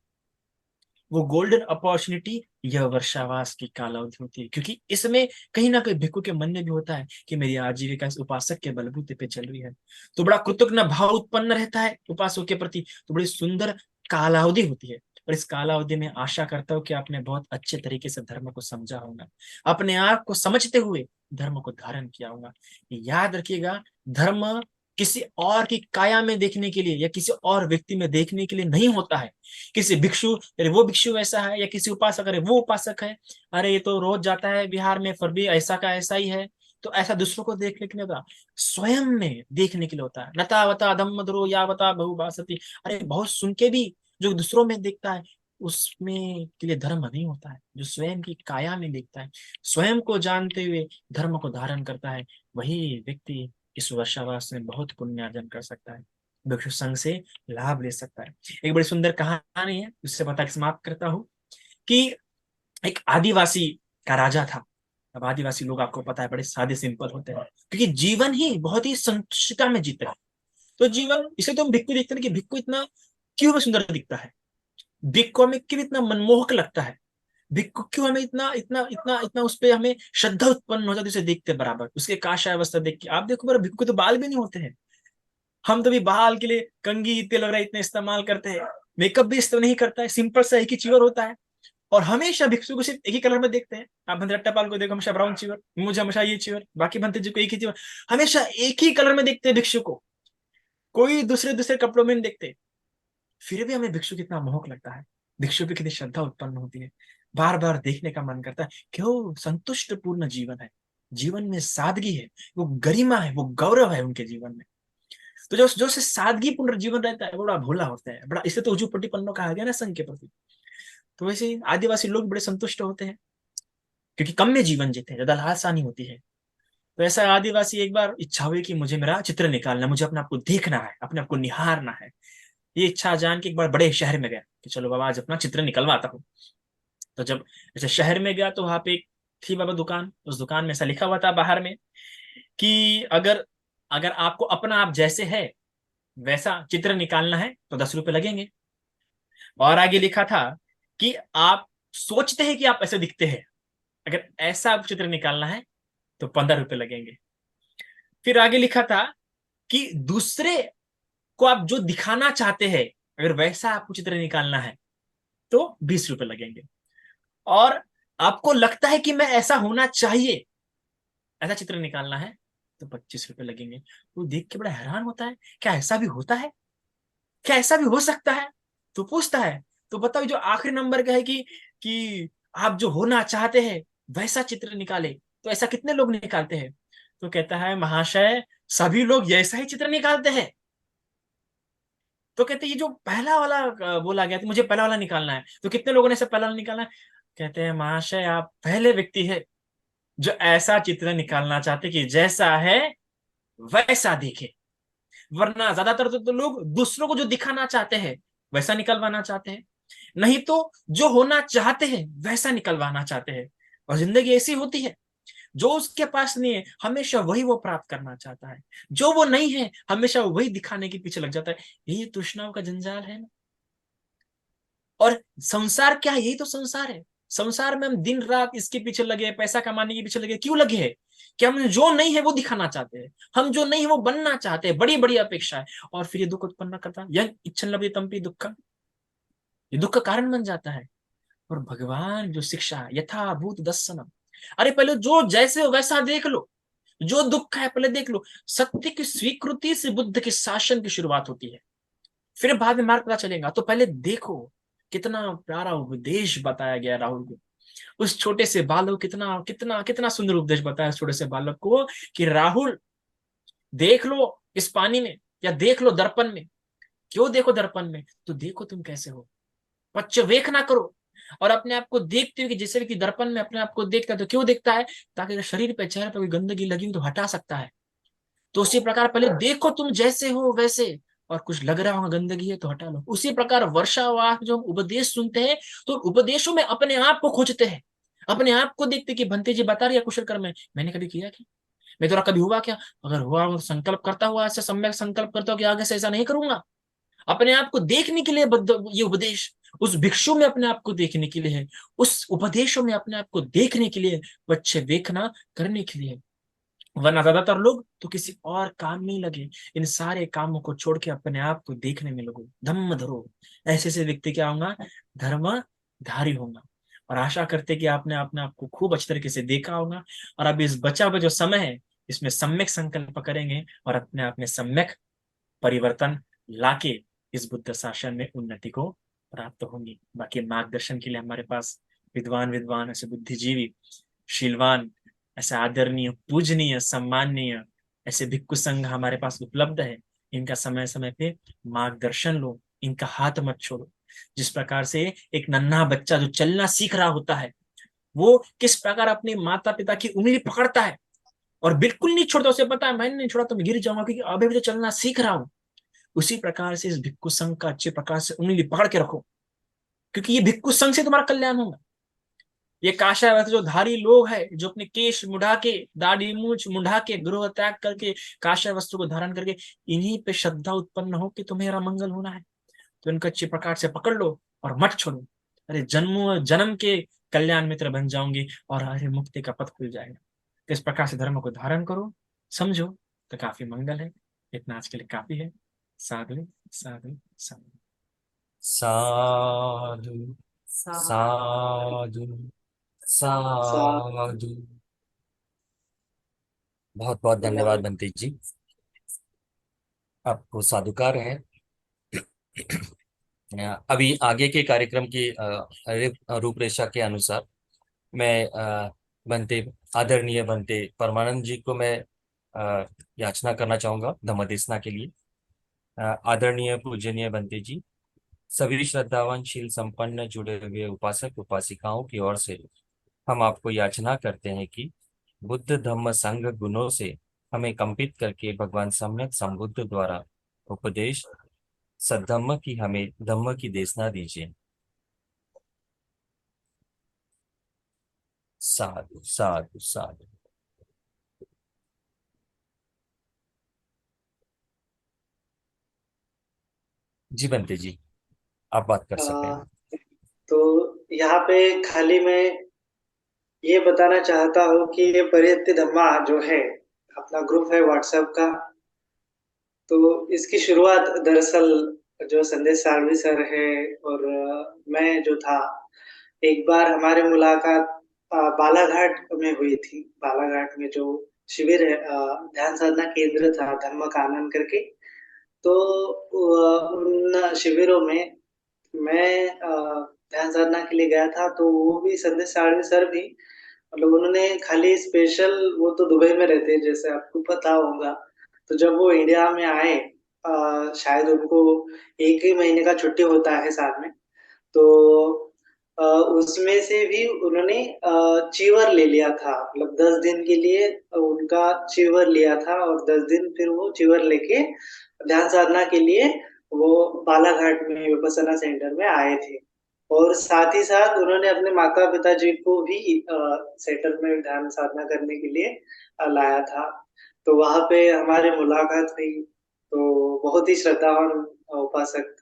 वो गोल्डन अपॉर्चुनिटी यह वर्षावास की कालावधि होती है, क्योंकि इसमें कहीं ना कहीं भिक्षु के मन में भी होता है कि मेरी आजीविका इस उपासक के बलबूते पे चल रही है, तो बड़ा कृतज्ञ भाव उत्पन्न रहता है उपासक के प्रति, तो बड़ी सुंदर कालावधि होती है। और इस कालावधि में आशा करता हूँ कि आपने बहुत अच्छे तरीके से धर्म को समझा होगा, अपने आप को समझते हुए धर्म को धारण किया होगा। याद रखिएगा, धर्म किसी और की काया में देखने के लिए या किसी और व्यक्ति में देखने के लिए नहीं होता है। किसी भिक्षु, अरे वो भिक्षु ऐसा है, या किसी उपासक, अरे वो उपासक है, अरे ये तो रोज जाता है बिहार में, फिर भी ऐसा का ऐसा ही है, तो ऐसा दूसरों को देखने के लिए होता, स्वयं में देखने के लिए होता है। नतावता धम्मधुरो यावता बहुभासति, अरे बहुत सुन के भी जो दूसरों में देखता है उसमें के लिए धर्म नहीं होता है। जो स्वयं की काया में देखता है, स्वयं को जानते हुए धर्म को धारण करता है, वही व्यक्ति इस वर्षावास में बहुत पुण्य अर्जन कर सकता है, भिक्षु संघ से लाभ ले सकता है। एक बड़ी सुंदर कहानी है, उससे बता के समाप्त करता हूँ कि एक आदिवासी का राजा था। अब आदिवासी लोग आपको पता है बड़े सादे सिंपल होते हैं, क्योंकि जीवन ही बहुत ही संतुष्टता में जीते हैं। तो जीवन, इसे तो हम भिक्खु देखते हैं कि भिक्खु इतना क्यों हमें सुंदर दिखता है, भिक्खु हमें क्यों इतना मनमोहक लगता है, भिक्खु क्यों हमें इतना इतना इतना इतना उस पर हमें श्रद्धा उत्पन्न हो जाती है उसे देखते बराबर, उसके काशाय अवस्था देख के। आप देखो, भिक्खु के तो बाल भी नहीं होते हैं, हम तो भी बाल के लिए कंघी इतने लग रहा है इतने इस्तेमाल करते हैं, मेकअप भी इस्तेमाल नहीं करता है, सिंपल सा एक ही चीवर होता है। और हमेशा भिक्षु को सिर्फ एक ही कलर में देखते हैं। आप भंते रट्टापाल को देखो, हमेशा ब्राउन चीवर, मुझे हमेशा ये चीवर, बाकी भंते जी को एक ही चीवर, हमेशा एक ही कलर में देखते हैं भिक्षु को, कोई दूसरे दूसरे कपड़ों में नहीं देखते। फिर भी हमें भिक्षु कितना मोहक लगता है, भिक्षु पे कितनी श्रद्धा उत्पन्न होती है, बार बार देखने का मन करता है। क्यों? संतुष्ट पूर्ण जीवन है, जीवन में सादगी है, वो गरिमा है, वो गौरव है उनके जीवन में। तो जो जो से सादगी पूर्ण जीवन रहता है वो बड़ा भोला होता है, बड़ा, इसे तो उजुपट्टीपन्नो कहा गया ना संघ के प्रति। तो वैसे आदिवासी लोग बड़े संतुष्ट होते हैं, क्योंकि कम में जीवन जीते हैं, ज्यादा लालसा नहीं होती है। तो ऐसा आदिवासी एक बार इच्छा हुई कि मुझे मेरा चित्र निकालना, मुझे अपने आप को देखना है, अपने आप को निहारना है। ये इच्छा जान के एक बार बड़े शहर में गया कि चलो बाबा आज अपना चित्र निकलवाता हूँ। तो जब ऐसे शहर में गया तो वहां पे एक थी बाबा दुकान, उस दुकान में ऐसा लिखा हुआ था बाहर में कि अगर अगर आपको अपना आप जैसे है वैसा चित्र निकालना है तो 10 रुपए लगेंगे। और आगे लिखा था कि आप सोचते हैं कि आप ऐसे दिखते हैं, अगर ऐसा आप चित्र निकालना है तो 15 रुपए लगेंगे। फिर आगे लिखा था कि दूसरे को आप जो दिखाना चाहते हैं, अगर वैसा आपको चित्र निकालना है तो 20 रुपए लगेंगे। और आपको लगता है कि मैं ऐसा होना चाहिए, ऐसा चित्र निकालना है तो 25 रुपए लगेंगे। वो देख के बड़ा हैरान होता है, क्या ऐसा भी होता है, क्या ऐसा भी हो सकता है? तो पूछता है, तो बताओ जो आखिरी नंबर का है कि आप जो होना चाहते हैं वैसा चित्र निकाले, तो ऐसा कितने लोग निकालते हैं? तो कहता है, महाशय सभी लोग ऐसा ही चित्र निकालते हैं। तो कहते ये जो पहला वाला बोला गया, तो मुझे पहला वाला निकालना है। तो कितने लोगों ने से पहला वाला निकाला है? कहते हैं महाशय आप पहले व्यक्ति है जो ऐसा चित्र निकालना चाहते कि जैसा है वैसा दिखे। वरना ज्यादातर तो लोग दूसरों को जो दिखाना चाहते हैं वैसा निकलवाना चाहते हैं, नहीं तो जो होना चाहते हैं वैसा निकलवाना चाहते हैं। और जिंदगी ऐसी होती है, जो उसके पास नहीं है हमेशा वही वो प्राप्त करना चाहता है, जो वो नहीं है हमेशा वही दिखाने के पीछे लग जाता है। यही तृष्णाओं का जंजाल है ना। और संसार क्या है? यही तो संसार है। संसार में हम दिन रात इसके पीछे लगे हैं, पैसा कमाने के पीछे लगे। क्यों लगे हैं? कि हम जो नहीं है वो दिखाना चाहते हैं, हम जो नहीं है वो बनना चाहते हैं, बड़ी बड़ी अपेक्षा है। और फिर ये दुख उत्पन्न करता है। यह इच्छन लभते तमपि दुख, ये दुख का कारण बन जाता है। और भगवान जो शिक्षा है यथाभूत दर्शनम, अरे पहले जो जैसे हो वैसा देख लो, जो दुख है पहले देख लो। सत्य की स्वीकृति से बुद्ध के शासन की शुरुआत होती है, फिर बाद में मार्ग पता चलेगा। तो पहले देखो कितना प्यारा उपदेश बताया गया राहुल को। उस छोटे से बालक को कितना कितना कितना सुंदर उपदेश बताया उस छोटे से बालक को कि राहुल देख लो इस पानी में, या देख लो दर्पण में। क्यों देखो दर्पण में? तो देखो तुम कैसे हो, पश्चावेक ना करो। और अपने आप को देखते हुए कि जैसे कि दर्पण में अपने आप को देखता है, तो क्यों देखता है? ताकि अगर शरीर पे चेहरे पे कोई गंदगी लगी हो तो हटा सकता है। तो उसी प्रकार पहले देखो तुम जैसे हो वैसे, और कुछ लग रहा होगा गंदगी है तो हटा लो। उसी प्रकार वर्षावास जो हम उपदेश सुनते हैं, तो उपदेशों में अपने आप को खोजते हैं, अपने आप को देखते कि भंते जी बता रही है कुशल कर्म है, मैंने कभी किया क्या? मैं तो कभी हुआ क्या? अगर हुआ तो संकल्प करता हुआ ऐसे सम्यक संकल्प करता हूँ कि आगे से ऐसा नहीं करूंगा। अपने आप को देखने के लिए ये उपदेश उस भिक्षु में अपने आप को देखने के लिए है, उस उपदेशों में अपने आप को देखने के लिए, बच्चे देखना करने के लिए। वरना ज्यादातर लोग तो किसी और काम में ही लगे, इन सारे कामों को छोड़ के अपने आप को देखने में लगो। धम्म धरो, ऐसे ऐसे व्यक्ति क्या होगा? धर्मधारी होगा। और आशा करते कि आपने अपने आप को खूब अच्छी तरीके से देखा होगा। और अब इस बचा हुआ जो समय है इसमें सम्यक संकल्प करेंगे और अपने आप में सम्यक परिवर्तन लाके इस बुद्ध शासन में उन्नति को प्राप्त होंगी। बाकी मार्गदर्शन के लिए हमारे पास विद्वान विद्वान ऐसे बुद्धिजीवी, शीलवान, ऐसे आदरणीय, पूजनीय, सम्माननीय ऐसे भिक्खु संघ हमारे पास उपलब्ध है। इनका समय समय पे मार्गदर्शन लो, इनका हाथ मत छोड़ो। जिस प्रकार से एक नन्हा बच्चा जो चलना सीख रहा होता है, वो किस प्रकार अपने माता पिता की उंगली पकड़ता है और बिल्कुल नहीं छोड़ता, उसे पता है मैंने नहीं छोड़ा तो मैं गिर जाऊंगा, क्योंकि अभी भी तो चलना सीख रहा हूं। उसी प्रकार से इस भिक्खु संघ का अच्छे प्रकार से उंगली पकड़ के रखो, क्योंकि ये भिक्खु संघ से तुम्हारा कल्याण होगा। ये काषाय वस्त्र जो धारी लोग है, जो अपने केश मुंडा के, दाढ़ी मूछ मुंडा के, गृह त्याग करके काषाय वस्त्र को धारण करके, इन्हीं पे श्रद्धा उत्पन्न हो कि तुम्हें मंगल होना है, तो इनको अच्छे प्रकार से पकड़ लो और मत छोड़ो। अरे जन्मों जन्म के कल्याण मित्र बन जाओगे और अरे मुक्ति का पथ खुल जाएगा। तो इस प्रकार से धर्म को धारण करो, समझो, तो काफी मंगल है। इतना आज के लिए काफी है। साधु साधु साधु। साधु साधु साधु। बहुत बहुत धन्यवाद बंटी जी, आपको साधुकार है। अभी आगे के कार्यक्रम की रूपरेखा के अनुसार मैं बनते आदरणीय बनते परमानंद जी को मैं याचना करना चाहूंगा धम्मदेशना के लिए। आदरणीय पूजनीय बनते जी, सभी श्रद्धावान शील संपन्न जुड़े हुए उपासक उपासिकाओं की ओर से हम आपको याचना करते हैं कि बुद्ध धम्म संघ गुणों से हमें कंपित करके भगवान सम्यक संबुद्ध द्वारा उपदेश सद्धम्म की हमें धम्म की देशना दीजिए। साधु साधु साधु। जी बनते जी, आप बात कर सकते हैं। तो यहाँ पे खाली मैं ये बताना चाहता हूँ कि ये परियत्ति धम्मा जो है अपना ग्रुप है व्हाट्सएप का, तो इसकी शुरुआत दरअसल जो संदेश सारवी सर है और मैं जो था, एक बार हमारी मुलाकात बालाघाट में हुई थी। बालाघाट में जो शिविर है, ध्यान साधना केंद्र था धर्म कानन करके, तो उन शिविरों में मैं ध्यान साधना के लिए गया था। तो वो भी संदेश सारवी सर भी, मतलब उन्होंने खाली स्पेशल, वो तो दुबई में रहते हैं जैसे आपको पता होगा, तो जब वो इंडिया में आए शायद उनको 1 ही महीने का छुट्टी होता है साल में। तो उसमें से भी उन्होंने चीवर ले लिया था, मतलब 10 दिन के लिए उनका चीवर लिया था और 10 दिन फिर वो चीवर लेके ध्यान साधना के लिए वो बालाघाट में विपस्सना सेंटर में आए थे। और साथ ही साथ उन्होंने अपने माता-पिता जी को भी सेंटर में ध्यान साधना करने के लिए लाया था। तो वहाँ पे हमारी मुलाकात हुई, तो बहुत ही श्रद्धावान उपासक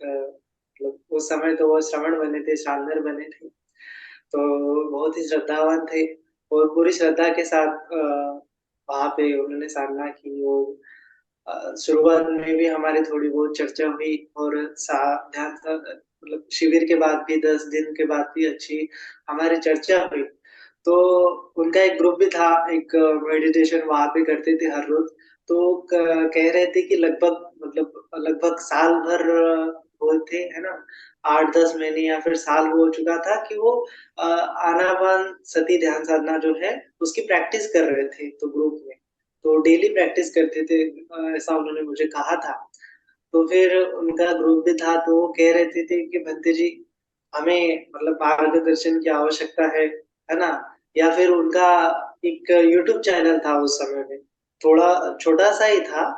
मतलब उस समय तो वो श्रवण बने थे, श्रावणर बने थे। तो बहुत ही श्रद्धावान थे और पूरी श्रद्धा के साथ वहाँ पे उन्होंने साधना की और शुरुआत में भी हमारी थोड़ी बहुत चर्चा हुई और सा ध्यान मतलब शिविर के बाद भी 10 दिन के बाद भी अच्छी हमारी चर्चा हुई। तो उनका एक ग्रुप भी था, एक मेडिटेशन वहाँ पे करते थे हर रोज़। तो कह रहे थे कि लगभग साल भर वो थे, है ना? 8-10 महीने या फिर साल हो चुका था कि वो आनापानसती ध्यान साधना जो है, उसकी प्रैक्टिस कर रहे थे तो ग्रुप में। तो डेली प्रैक्टिस करते थे, ऐसा उन्होंने मुझे कहा था। तो फिर उनका ग्रुप भी था तो वो कह रहे थे कि भंते जी हमें मतलब मार्गदर्शन की आवश्यकता है ना? या फिर उनका एक यूट्यूब चैनल था उस समय में, थोड़ा छोटा-सा ही था,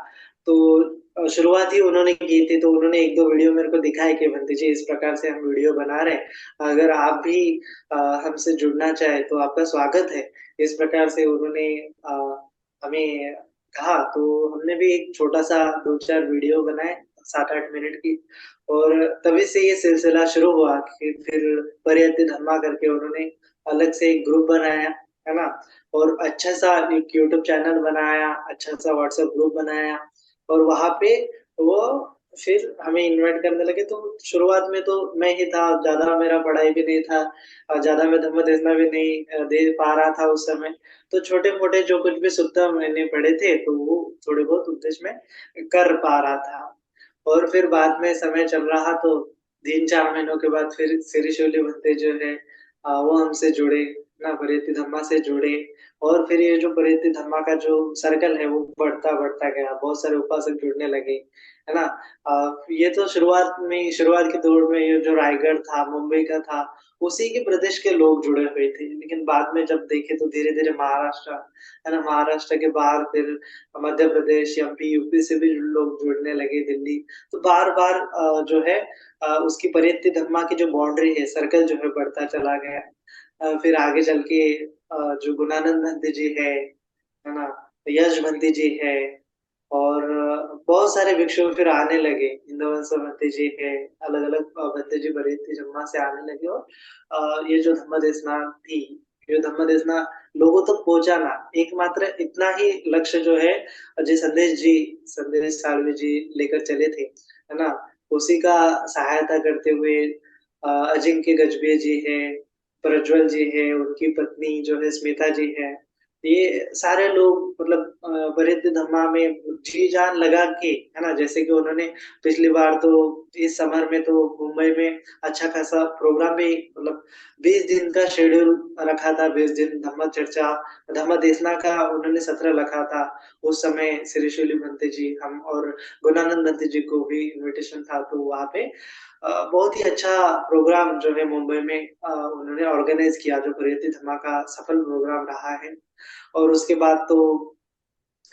तो शुरुआत ही उन्होंने की थी, तो उन्होंने 1-2 वीडियो मेरे को दिखाए कि भंते जी इस प्रकार से हम वीडियो बना रहे हैं, अगर आप भी हमसे जुड़ना चाहें तो आपका स्वागत है। इस प्रकार से उन्होंने हमें कहा, तो हमने भी एक छोटा-सा 2-4 वीडियो बनाए 7-8 मिनट की और तभी से ये सिलसिला शुरू हुआ कि फिर परियति धम्मा करके उन्होंने अलग से एक ग्रुप बनाया, है ना? और अच्छा-सा एक यूट्यूब चैनल बनाया, अच्छा-सा व्हाट्सएप ग्रुप बनाया और वहाँ पे वो फिर हमें इनवाइट करने लगे। तो शुरुआत में तो मैं ही था, ज़्यादा मेरा पढ़ाई भी नहीं था ज़्यादा मैं धम्म देना भी नहीं दे पा रहा था उस समय। तो छोटे-मोटे जो कुछ भी सुत्ता मैंने पढ़े थे, तो वो थोड़े बहुत उपदेश मैं कर पा रहा था। और फिर बाद में समय चल रहा तो 3-4 महीनों के बाद फिर श्री शिवली भंते जो है वो हमसे जुड़े, ना परियति धम्मा से जुड़े और फिर ये जो परियति धम्मा का जो सर्कल है वो बढ़ता-बढ़ता गया, बहुत सारे उपासक जुड़ने लगे, है ना? ये तो शुरुआत के दौर में ये जो रायगढ़ था, मुंबई का था, उसी के प्रदेश के लोग जुड़े हुए थे। लेकिन बाद में जब देखे तो धीरे-धीरे महाराष्ट्र, है ना? महाराष्ट्र के बाहर फिर मध्य प्रदेश, एमपी, यूपी से भी लोग जुड़ने लगे, दिल्ली। तो बार-बार जो है उसकी परियति धम्मा की जो बाउंड्री है, सर्कल जो है बढ़ता चला गया। फिर आगे चल के जो गुणानंद भंते जी है ना? यश भंते जी है और बहुत सारे भिक्षु फिर आने लगे। इंदुवंश भंते जी है, अलग-अलग भंते जी परियति धम्मा से आने लगे और ये जो धम्मदेशना थी, ये धम्मदेशना लोगों तक पहुँचाना, एकमात्र इतना ही लक्ष्य जो है अजय संदेश साळवे जी लेकर चले थे, है ना? उसी का सहायता करते हुए अजिंक्य गजबे जी हैं, प्रज्वल जी हैं, उनकी पत्नी जो है स्मिता जी हैं। ये सारे लोग मतलब परियति धम्मा में जी-जान लगा के, है ना? जैसे कि उन्होंने पिछली बार तो इस समर में तो मुंबई में अच्छा खासा प्रोग्राम भी मतलब 20 दिन का शेड्यूल रखा था, 20 दिन धम्म चर्चा, धम्म देशना का उन्होंने सत्र रखा था। उस समय श्री शिवली भंते जी, हम और गुणानंद भंते जी को भी इन्विटेशन था, तो वहाँ पे बहुत ही अच्छा प्रोग्राम जो है मुंबई में उन्होंने ऑर्गेनाइज़ किया, जो परियति धम्मा का सफल प्रोग्राम रहा है। और उसके बाद तो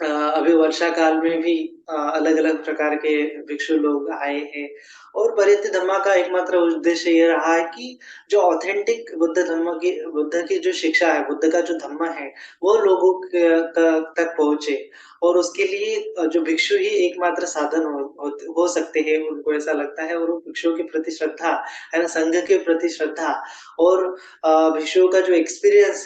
अभी वर्षा काल में भी अलग-अलग प्रकार के भिक्षु लोग आए हैं और परियति धम्मा का एकमात्र उद्देश्य ये रहा है कि जो ऑथेंटिक बुद्ध की जो शिक्षा है, बुद्ध का जो धम्म है, वो लोगों के तक पहुँचे और उसके लिए जो भिक्षु ही एकमात्र साधन हो सकते हैं, उनको ऐसा लगता है और वो भिक्षुओं के प्रति श्रद्धा, है ना? संघ के प्रति श्रद्धा और भिक्षुओं का जो एक्सपीरियंस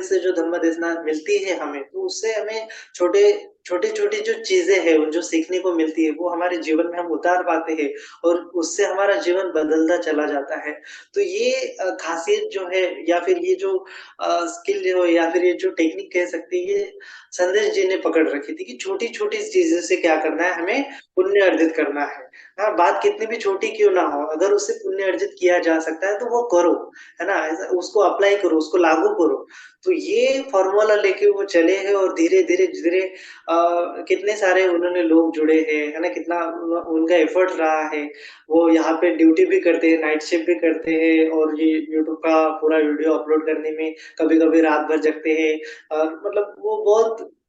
से जो धम्म देशना मिलती है हमें, तो उससे हमें छोटी-छोटी जो चीज़ें हैं, वो जो सीखने को मिलती है, वो हमारे जीवन में हम उतार पाते हैं और उससे हमारा जीवन बदलता चला जाता है। तो ये ख़ासियत जो है या फिर ये जो स्किल जो है या फिर ये जो टेक्निक कह सकते हैं, ये संदेश जी ने पकड़ रखी थी कि छोटी-छोटी चीज़ों से क्या करना है, हमें पुण्य अर्जित करना है। हाँ, बात कितनी भी छोटी क्यों ना हो, अगर उससे पुण्य अर्जित किया जा सकता है, तो वो करो। है ना? ऐसा उसको अप्लाई करो, उसको लागू करो। तो ये फॉर्मूला लेके वो चले हैं और धीरे धीरे धीरे कितने सारे उन्होंने लोग जुड़े हैं, है ना? कितना उनका एफर्ट रहा है। वो यहाँ पे ड्यूटी भी करते हैं, नाइट शिफ्ट भी करते हैं और ये यूट्यूब का पूरा वीडियो अपलोड करने में कभी कभी रात भर जगते हैं। मतलब वो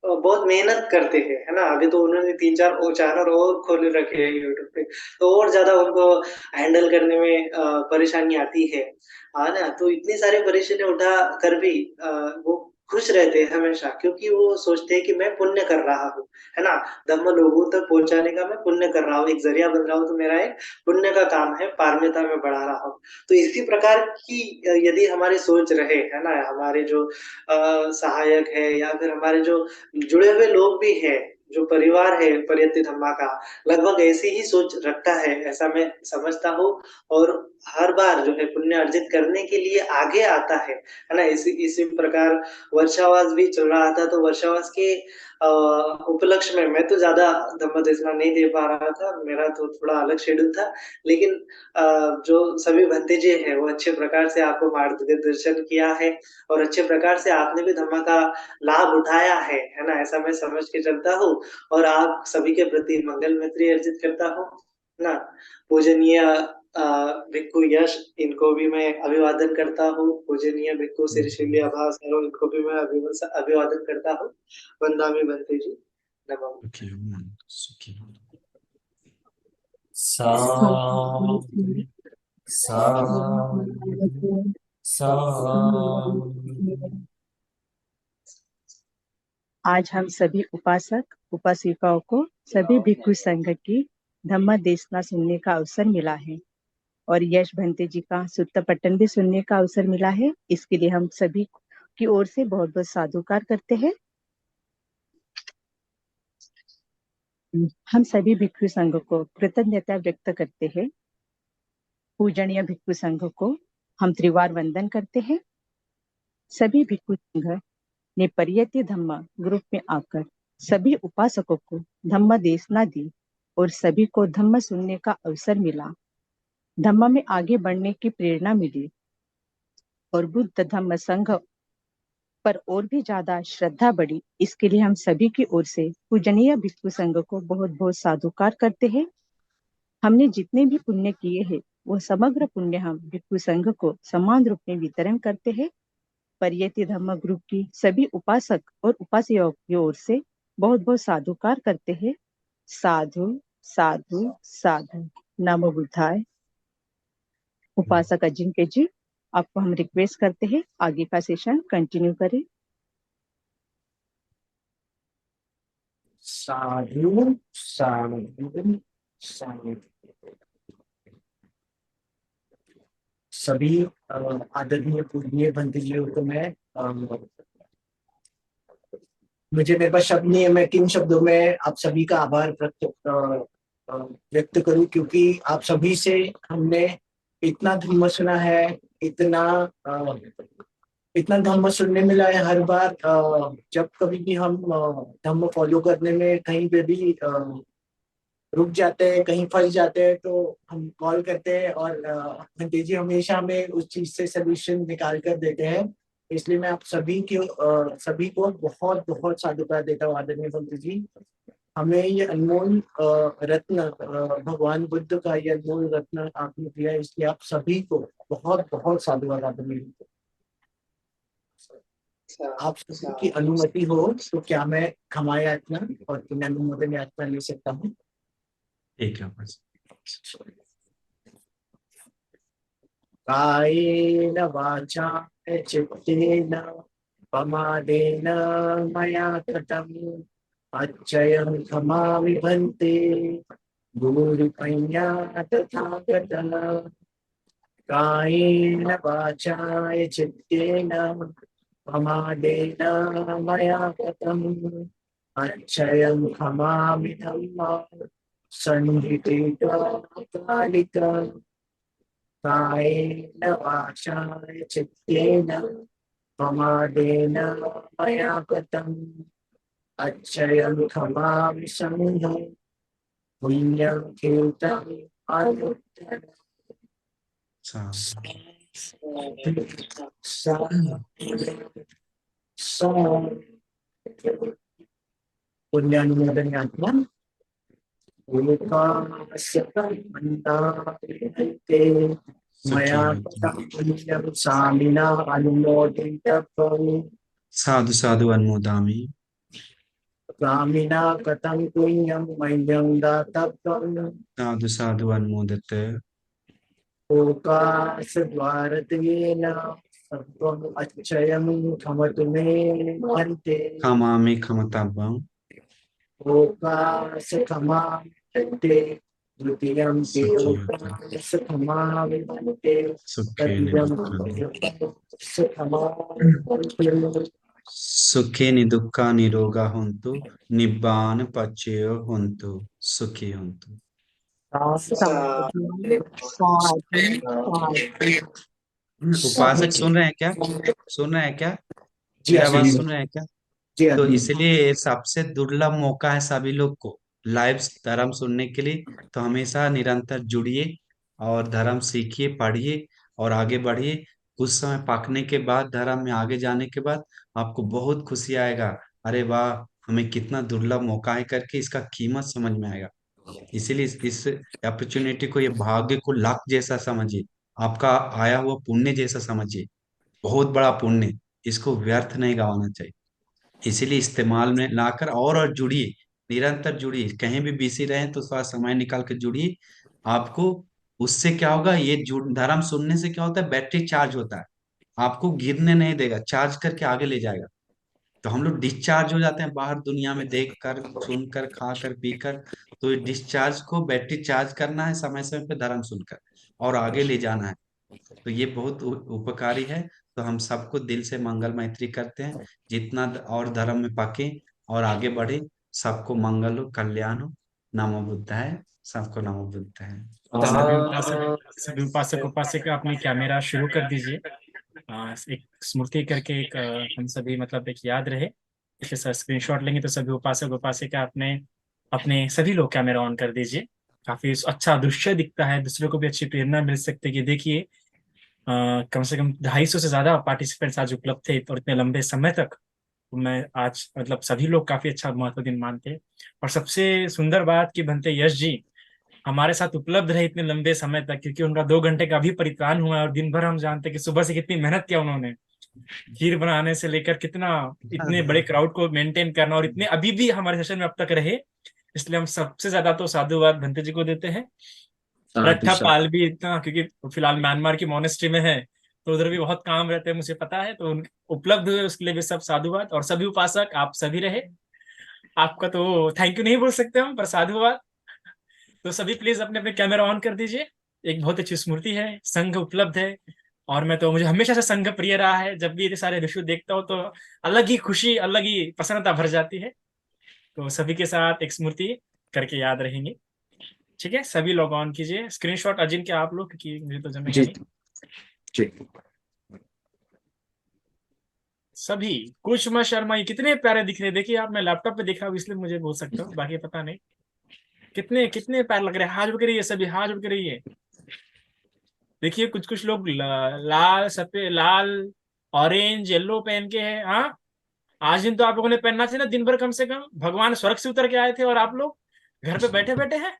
बहुत मेहनत करते हैं, है ना? अभी तो उन्होंने 3-4 चैनल और खोल रखे हैं यूट्यूब पे, तो और ज़्यादा उनको हैंडल करने में परेशानी आती है। ना? तो इतनी सारी परेशानी उठा कर भी वो खुश रहते हैं हमेशा, क्योंकि वो सोचते हैं कि मैं पुण्य कर रहा हूँ, है ना? धम्म लोगों तक पहुँचाने का मैं पुण्य कर रहा हूँ, एक ज़रिया बन रहा हूँ, तो मेरा एक पुण्य का काम है, पारमिता में बढ़ा रहा हूँ। तो इसी प्रकार की यदि हमारी सोच रहे, है ना? हमारे जो सहायक है या फिर हमारे जो जुड़े हुए लोग भी हैं, जो परिवार है परियत्ति धम्मा का, लगभग ऐसी ही सोच रखता है, ऐसा मैं समझता हूँ। और हर बार जो है पुण्य अर्जित करने के लिए आगे आता है ना? इसी इसी प्रकार वर्षावास भी चल रहा था, तो वर्षावास के उपलक्ष्य में मैं तो ज़्यादा धम्मदेशना नहीं दे पा रहा था, मेरा तो थोड़ा अलग शेड्यूल था। लेकिन जो सभी भंतेजी हैं, वो अच्छे प्रकार से आपको मार्गदर्शन किया है और अच्छे प्रकार से आपने भी धम्म का लाभ उठाया है ना? ऐसा मैं समझ के चलता हूँ और आप सभी के प्रति मंगल मैत्री अर्जित करता हूँ, ना? पूजनीय भिक्खु यश, इनको भी मैं अभिवादन करता हूँ। पूजनीय भिक्खु श्री अभासरो, इनको भी मैं अभिवादन करता हूँ। वंदामि भंते जी, नमः। सुखी हो, सुखी हो। शांति शांति शांति। आज हम सभी उपासक उपासिकाओं को सभी भिक्षु संघ की धम्म देशना सुनने का अवसर मिला है और यश भंते जी का सुत्त पट्टन भी सुनने का अवसर मिला है। इसके लिए हम सभी की ओर से बहुत बहुत साधुकार करते हैं। हम सभी भिक्षु संघ को कृतज्ञता व्यक्त करते हैं। पूजनीय भिक्षु संघ को हम त्रिवार वंदन करते हैं। सभी भिक्षु संघ ने परियति धम्म ग्रुप में आकर सभी उपासकों को धम्म देशना दी और सभी को धम्म सुनने का अवसर मिला। धम्म में आगे बढ़ने की प्रेरणा मिली और बुद्ध धम्म संघ पर और भी ज्यादा श्रद्धा बढ़ी। इसके लिए हम सभी की ओर से पूजनीय भिक्षु संघ को बहुत बहुत साधुकार करते हैं। हमने जितने भी पुण्य किए हैं वो समग्र पुण्य हम भिक्षु संघ को समान रूप में वितरण करते हैं। परियति धम्म ग्रुप की सभी उपासक और उपासिकाओं की ओर से बहुत बहुत साधुकार करते हैं। साधु साधु साधु। नमो बुद्धाय। उपासक अजिंक्य जी, आपको हम रिक्वेस्ट करते हैं आगे का सेशन कंटिन्यू करें। साधु साधु साधु। सभी आदरणीय पूजनीय भंते जी को मैं मेरे पास शब्द नहीं है, मैं किन शब्दों में आप सभी का आभार व्यक्त करूं, क्योंकि आप सभी से हमने इतना धम्म सुना है, इतना धम्म सुनने मिला है। हर बार जब कभी भी हम धम्म फॉलो करने में कहीं पे भी रुक जाते हैं, कहीं फंस जाते हैं, तो हम कॉल करते हैं और भंते जी हमेशा हमें उस चीज से सोल्यूशन निकाल कर देते हैं। इसलिए मैं आप सभी को बहुत बहुत साधुवाद देता हूँ आदरणीय भंते जी। हमें ये अनमोल रत्न भगवान बुद्ध का ये अनमोल रत्न आपने दिया है, इसलिए आप सभी को बहुत बहुत साधुवाद आदरणीय। आप सभी की अनुमति हो तो क्या मैं क्षमा याचना और पुण्यानुमोदन याचना ले सकता हूँ? ठीक है बस। कायेन वाचा चित्तेन प्रमादेन मया कृतम् अच्छयं क्षमामि भन्ते गुरुपैया तथागतः। कायेन वाचा चित्तेन प्रमादेन मया कृतम् अच्छयं क्षमामि धम्मः संहितेन कायेन वाचा चित्तेन प्रमादेन मया कृतम् अच्छयं क्षमामि संඝं पुण्यं कीर्तम् अनुत्तरम्। साधु। पुण्यानुमोदनात्मन लोकास्य मन्नाते सुखी मया होतु। कृतं पुण्यं स्वामिना अनुमोदितव्यम् साधु साधु अनुमोदामि। स्वामिना कृतं पुण्यं मह्यं दातव्यम् साधु साधु अनुमोदत। लोकासद्वारतेन सर्वम् अच्छयं खमतु मे अन्ते खमामि खमताभ्यम्। लोकास क्षमान्ते द्वितीयं पि सुखी होतु। लोकास क्षमान्ते सुखेन तृतीयं दुःखानि। लोकास क्षमान्ते सुखेन दुःखानि निरोगा होन्तु। निब्बान पच्चयो होन्तु। सुखी होन्तु। साधु साधु साधु। उपासक सुन रहे हैं क्या? सुन रहे हैं क्या? जी मेरा आवाज आदरणीय सुन रहे हैं क्या? जी तो आदरणीय इसलिए सबसे दुर्लभ मौका है सभी लोग को लाइव धर्म सुनने के लिए। तो हमेशा निरंतर जुड़िए और धर्म सीखिए, पढ़िए और आगे बढ़िए। कुछ समय पकने के बाद, धर्म में आगे जाने के बाद आपको बहुत खुशी आएगा। अरे वाह, हमें कितना दुर्लभ मौका है करके इसका कीमत समझ में आएगा। इसीलिए इस अपॉर्चुनिटी को, ये भाग्य को लक जैसा समझिए, आपका आया हुआ पुण्य जैसा समझिए। बहुत बड़ा पुण्य, इसको व्यर्थ नहीं गवाना चाहिए। इसीलिए इस्तेमाल में लाकर और जुड़िए, निरंतर जुड़िए। कहीं भी बिजी रहें तो थोड़ा समय निकाल के जुड़िए। आपको उससे क्या होगा, ये जुड़ धर्म सुनने से क्या होता है, बैटरी चार्ज होता है। आपको गिरने नहीं देगा, चार्ज करके आगे ले जाएगा। तो हम लोग डिस्चार्ज हो जाते हैं बाहर दुनिया में देख कर, सुनकर, खाकर, पीकर। तो ये डिस्चार्ज को बैटरी चार्ज करना है समय समय पे धर्म सुनकर, और आगे ले जाना है। तो ये बहुत उपकारी है। तो हम सबको दिल से मंगल मैत्री करते हैं। जितना और धर्म में पके और आगे बढ़े, सबको मंगल हो, कल्याण हो। नमो बुद्धाय। सबको नमो बुद्धाय। सभी उपासक उपासिका अपनी कैमरा शुरू कर दीजिए। एक स्मृति करके एक हम सभी मतलब एक याद रहे, इसके साथ स्क्रीनशॉट लेंगे। तो सभी उपासक उपासिका अपने अपने सभी लोग कैमरा ऑन कर दीजिए। काफी अच्छा दृश्य दिखता है, दूसरों को भी अच्छी प्रेरणा मिल सकती है कि देखिए कम से कम 250 से ज्यादा पार्टिसिपेंट्स आज उपलब्ध थे और इतने लंबे समय तक। तो मैं आज मतलब सभी लोग काफी अच्छा महत्व दिन मानते हैं। और सबसे सुंदर बात कि बनते यश जी हमारे साथ उपलब्ध रहे इतने लंबे समय तक, क्योंकि उनका 2 घंटे का भी परित्राण हुआ है। और दिन भर हम जानते हैं कि सुबह से कितनी मेहनत किया उन्होंने, खीर बनाने से लेकर कितना, इतने बड़े क्राउड को मेंटेन करना, और इतने अभी भी हमारे सेशन में अब तक रहे। इसलिए हम सबसे ज्यादा तो साधुवाद भंते जी को देते हैं। साधु रट्ठा साधु। पाल भी इतना, क्योंकि फिलहाल म्यांमार की मोनेस्ट्री में है तो उधर भी बहुत काम रहते हैं मुझे पता है। तो उपलब्ध हुए उसके लिए भी सब साधुवाद। और सभी उपासक आप सभी रहे, आपका तो थैंक यू नहीं बोल सकते हम, पर साधुवाद। तो सभी प्लीज अपने अपने कैमरा ऑन कर दीजिए। एक बहुत अच्छी स्मृति है, संघ उपलब्ध है। और मैं तो, मुझे हमेशा से संघ प्रिय रहा है। जब भी ये सारे विषय देखता हूँ तो अलग ही खुशी, अलग ही प्रसन्नता भर जाती है। तो सभी के साथ एक स्मृति करके याद रहेंगे। ठीक है, सभी लोग ऑन कीजिए स्क्रीनशॉट। अजिंक्य आप लोग, क्योंकि मुझे तो जमेगा जी नहीं। जी सभी कुशमा शर्मा, ये कितने प्यारे दिख रहे हैं। देखिए आप, मैं लैपटॉप पे देखा हूँ इसलिए मुझे बोल सकता हूँ, बाकी पता नहीं। कितने कितने प्यारे लग रहे हैं। हाथ उठ के रहिए सभी, हाथ उठ के रहिए। देखिए कुछ कुछ लोग लाल सफेद, लाल ऑरेंज येलो पहन के हैं। हाँ, आज दिन तो आप लोगों ने पहनना चाहिए ना, दिन भर कम से कम। भगवान स्वर्ग से उतर के आए थे और आप लोग घर पे बैठे बैठे हैं,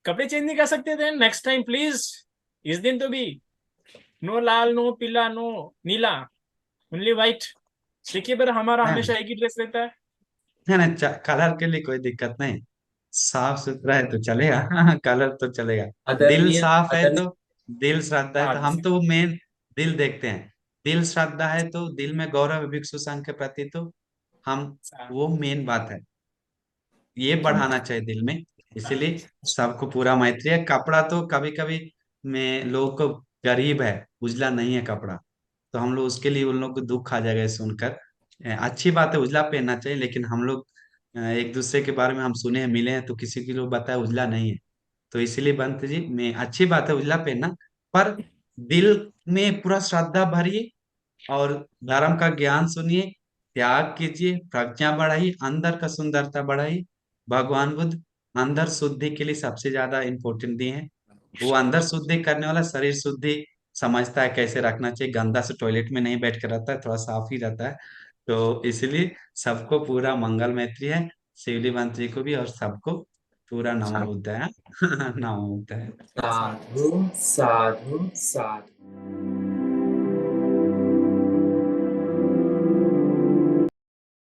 कपड़े चेंज नहीं कर सकते थे? नेक्स्ट टाइम प्लीज, इस दिन तो भी नो लाल, नो पीला, नो नीला, ओनली व्हाइट। देखिए पर हमारा है हमेशा एक ही ड्रेस रहता है। है ना? कलर के लिए कोई दिक्कत नहीं, साफ सुथरा है तो चलेगा। कलर तो चलेगा। दिल आदरणीय साफ है आदरणीय तो, दिल श्रद्धा है तो, हाँ, हम तो मेन दिल देखते हैं। दिल श्रद्धा है तो, दिल में गौरव है भिक्षु संघ के प्रति, तो हम, वो मेन बात है। ये बढ़ाना चाहिए दिल में। इसीलिए सबको पूरा मैत्री है। कपड़ा तो कभी कभी में लोग को गरीब है, उजला नहीं है कपड़ा, तो हम लोग उसके लिए, उन लोग को दुख आ जाएगा ये सुनकर। अच्छी बात है, उजला पहनना चाहिए। लेकिन हम लोग एक दूसरे के बारे में हम सुने हैं, मिले हैं, तो किसी के लोग बताया उजला नहीं है। तो इसीलिए बंत जी, मैं, अच्छी बात है उजला पहनना, पर दिल में पूरा श्रद्धा भरिए और धर्म का ज्ञान सुनिए, त्याग कीजिए, प्रज्ञा बढ़ाइए, अंदर का सुंदरता बढ़ाइए। भगवान बुद्ध अंदर शुद्धि के लिए सबसे ज्यादा इम्पोर्टेंट दिए हैं। वो अंदर शुद्धि करने वाला, शरीर शुद्धि समझता है कैसे रखना चाहिए। गंदा से टॉयलेट में नहीं बैठ कर रहता है, थोड़ा साफ ही रहता है। तो इसलिए सबको पूरा मंगल मैत्री है, शिवली मंत्री को भी, और सबको पूरा नमो बुद्धाय। नमो बुद्धाय। साधु साधु साधु।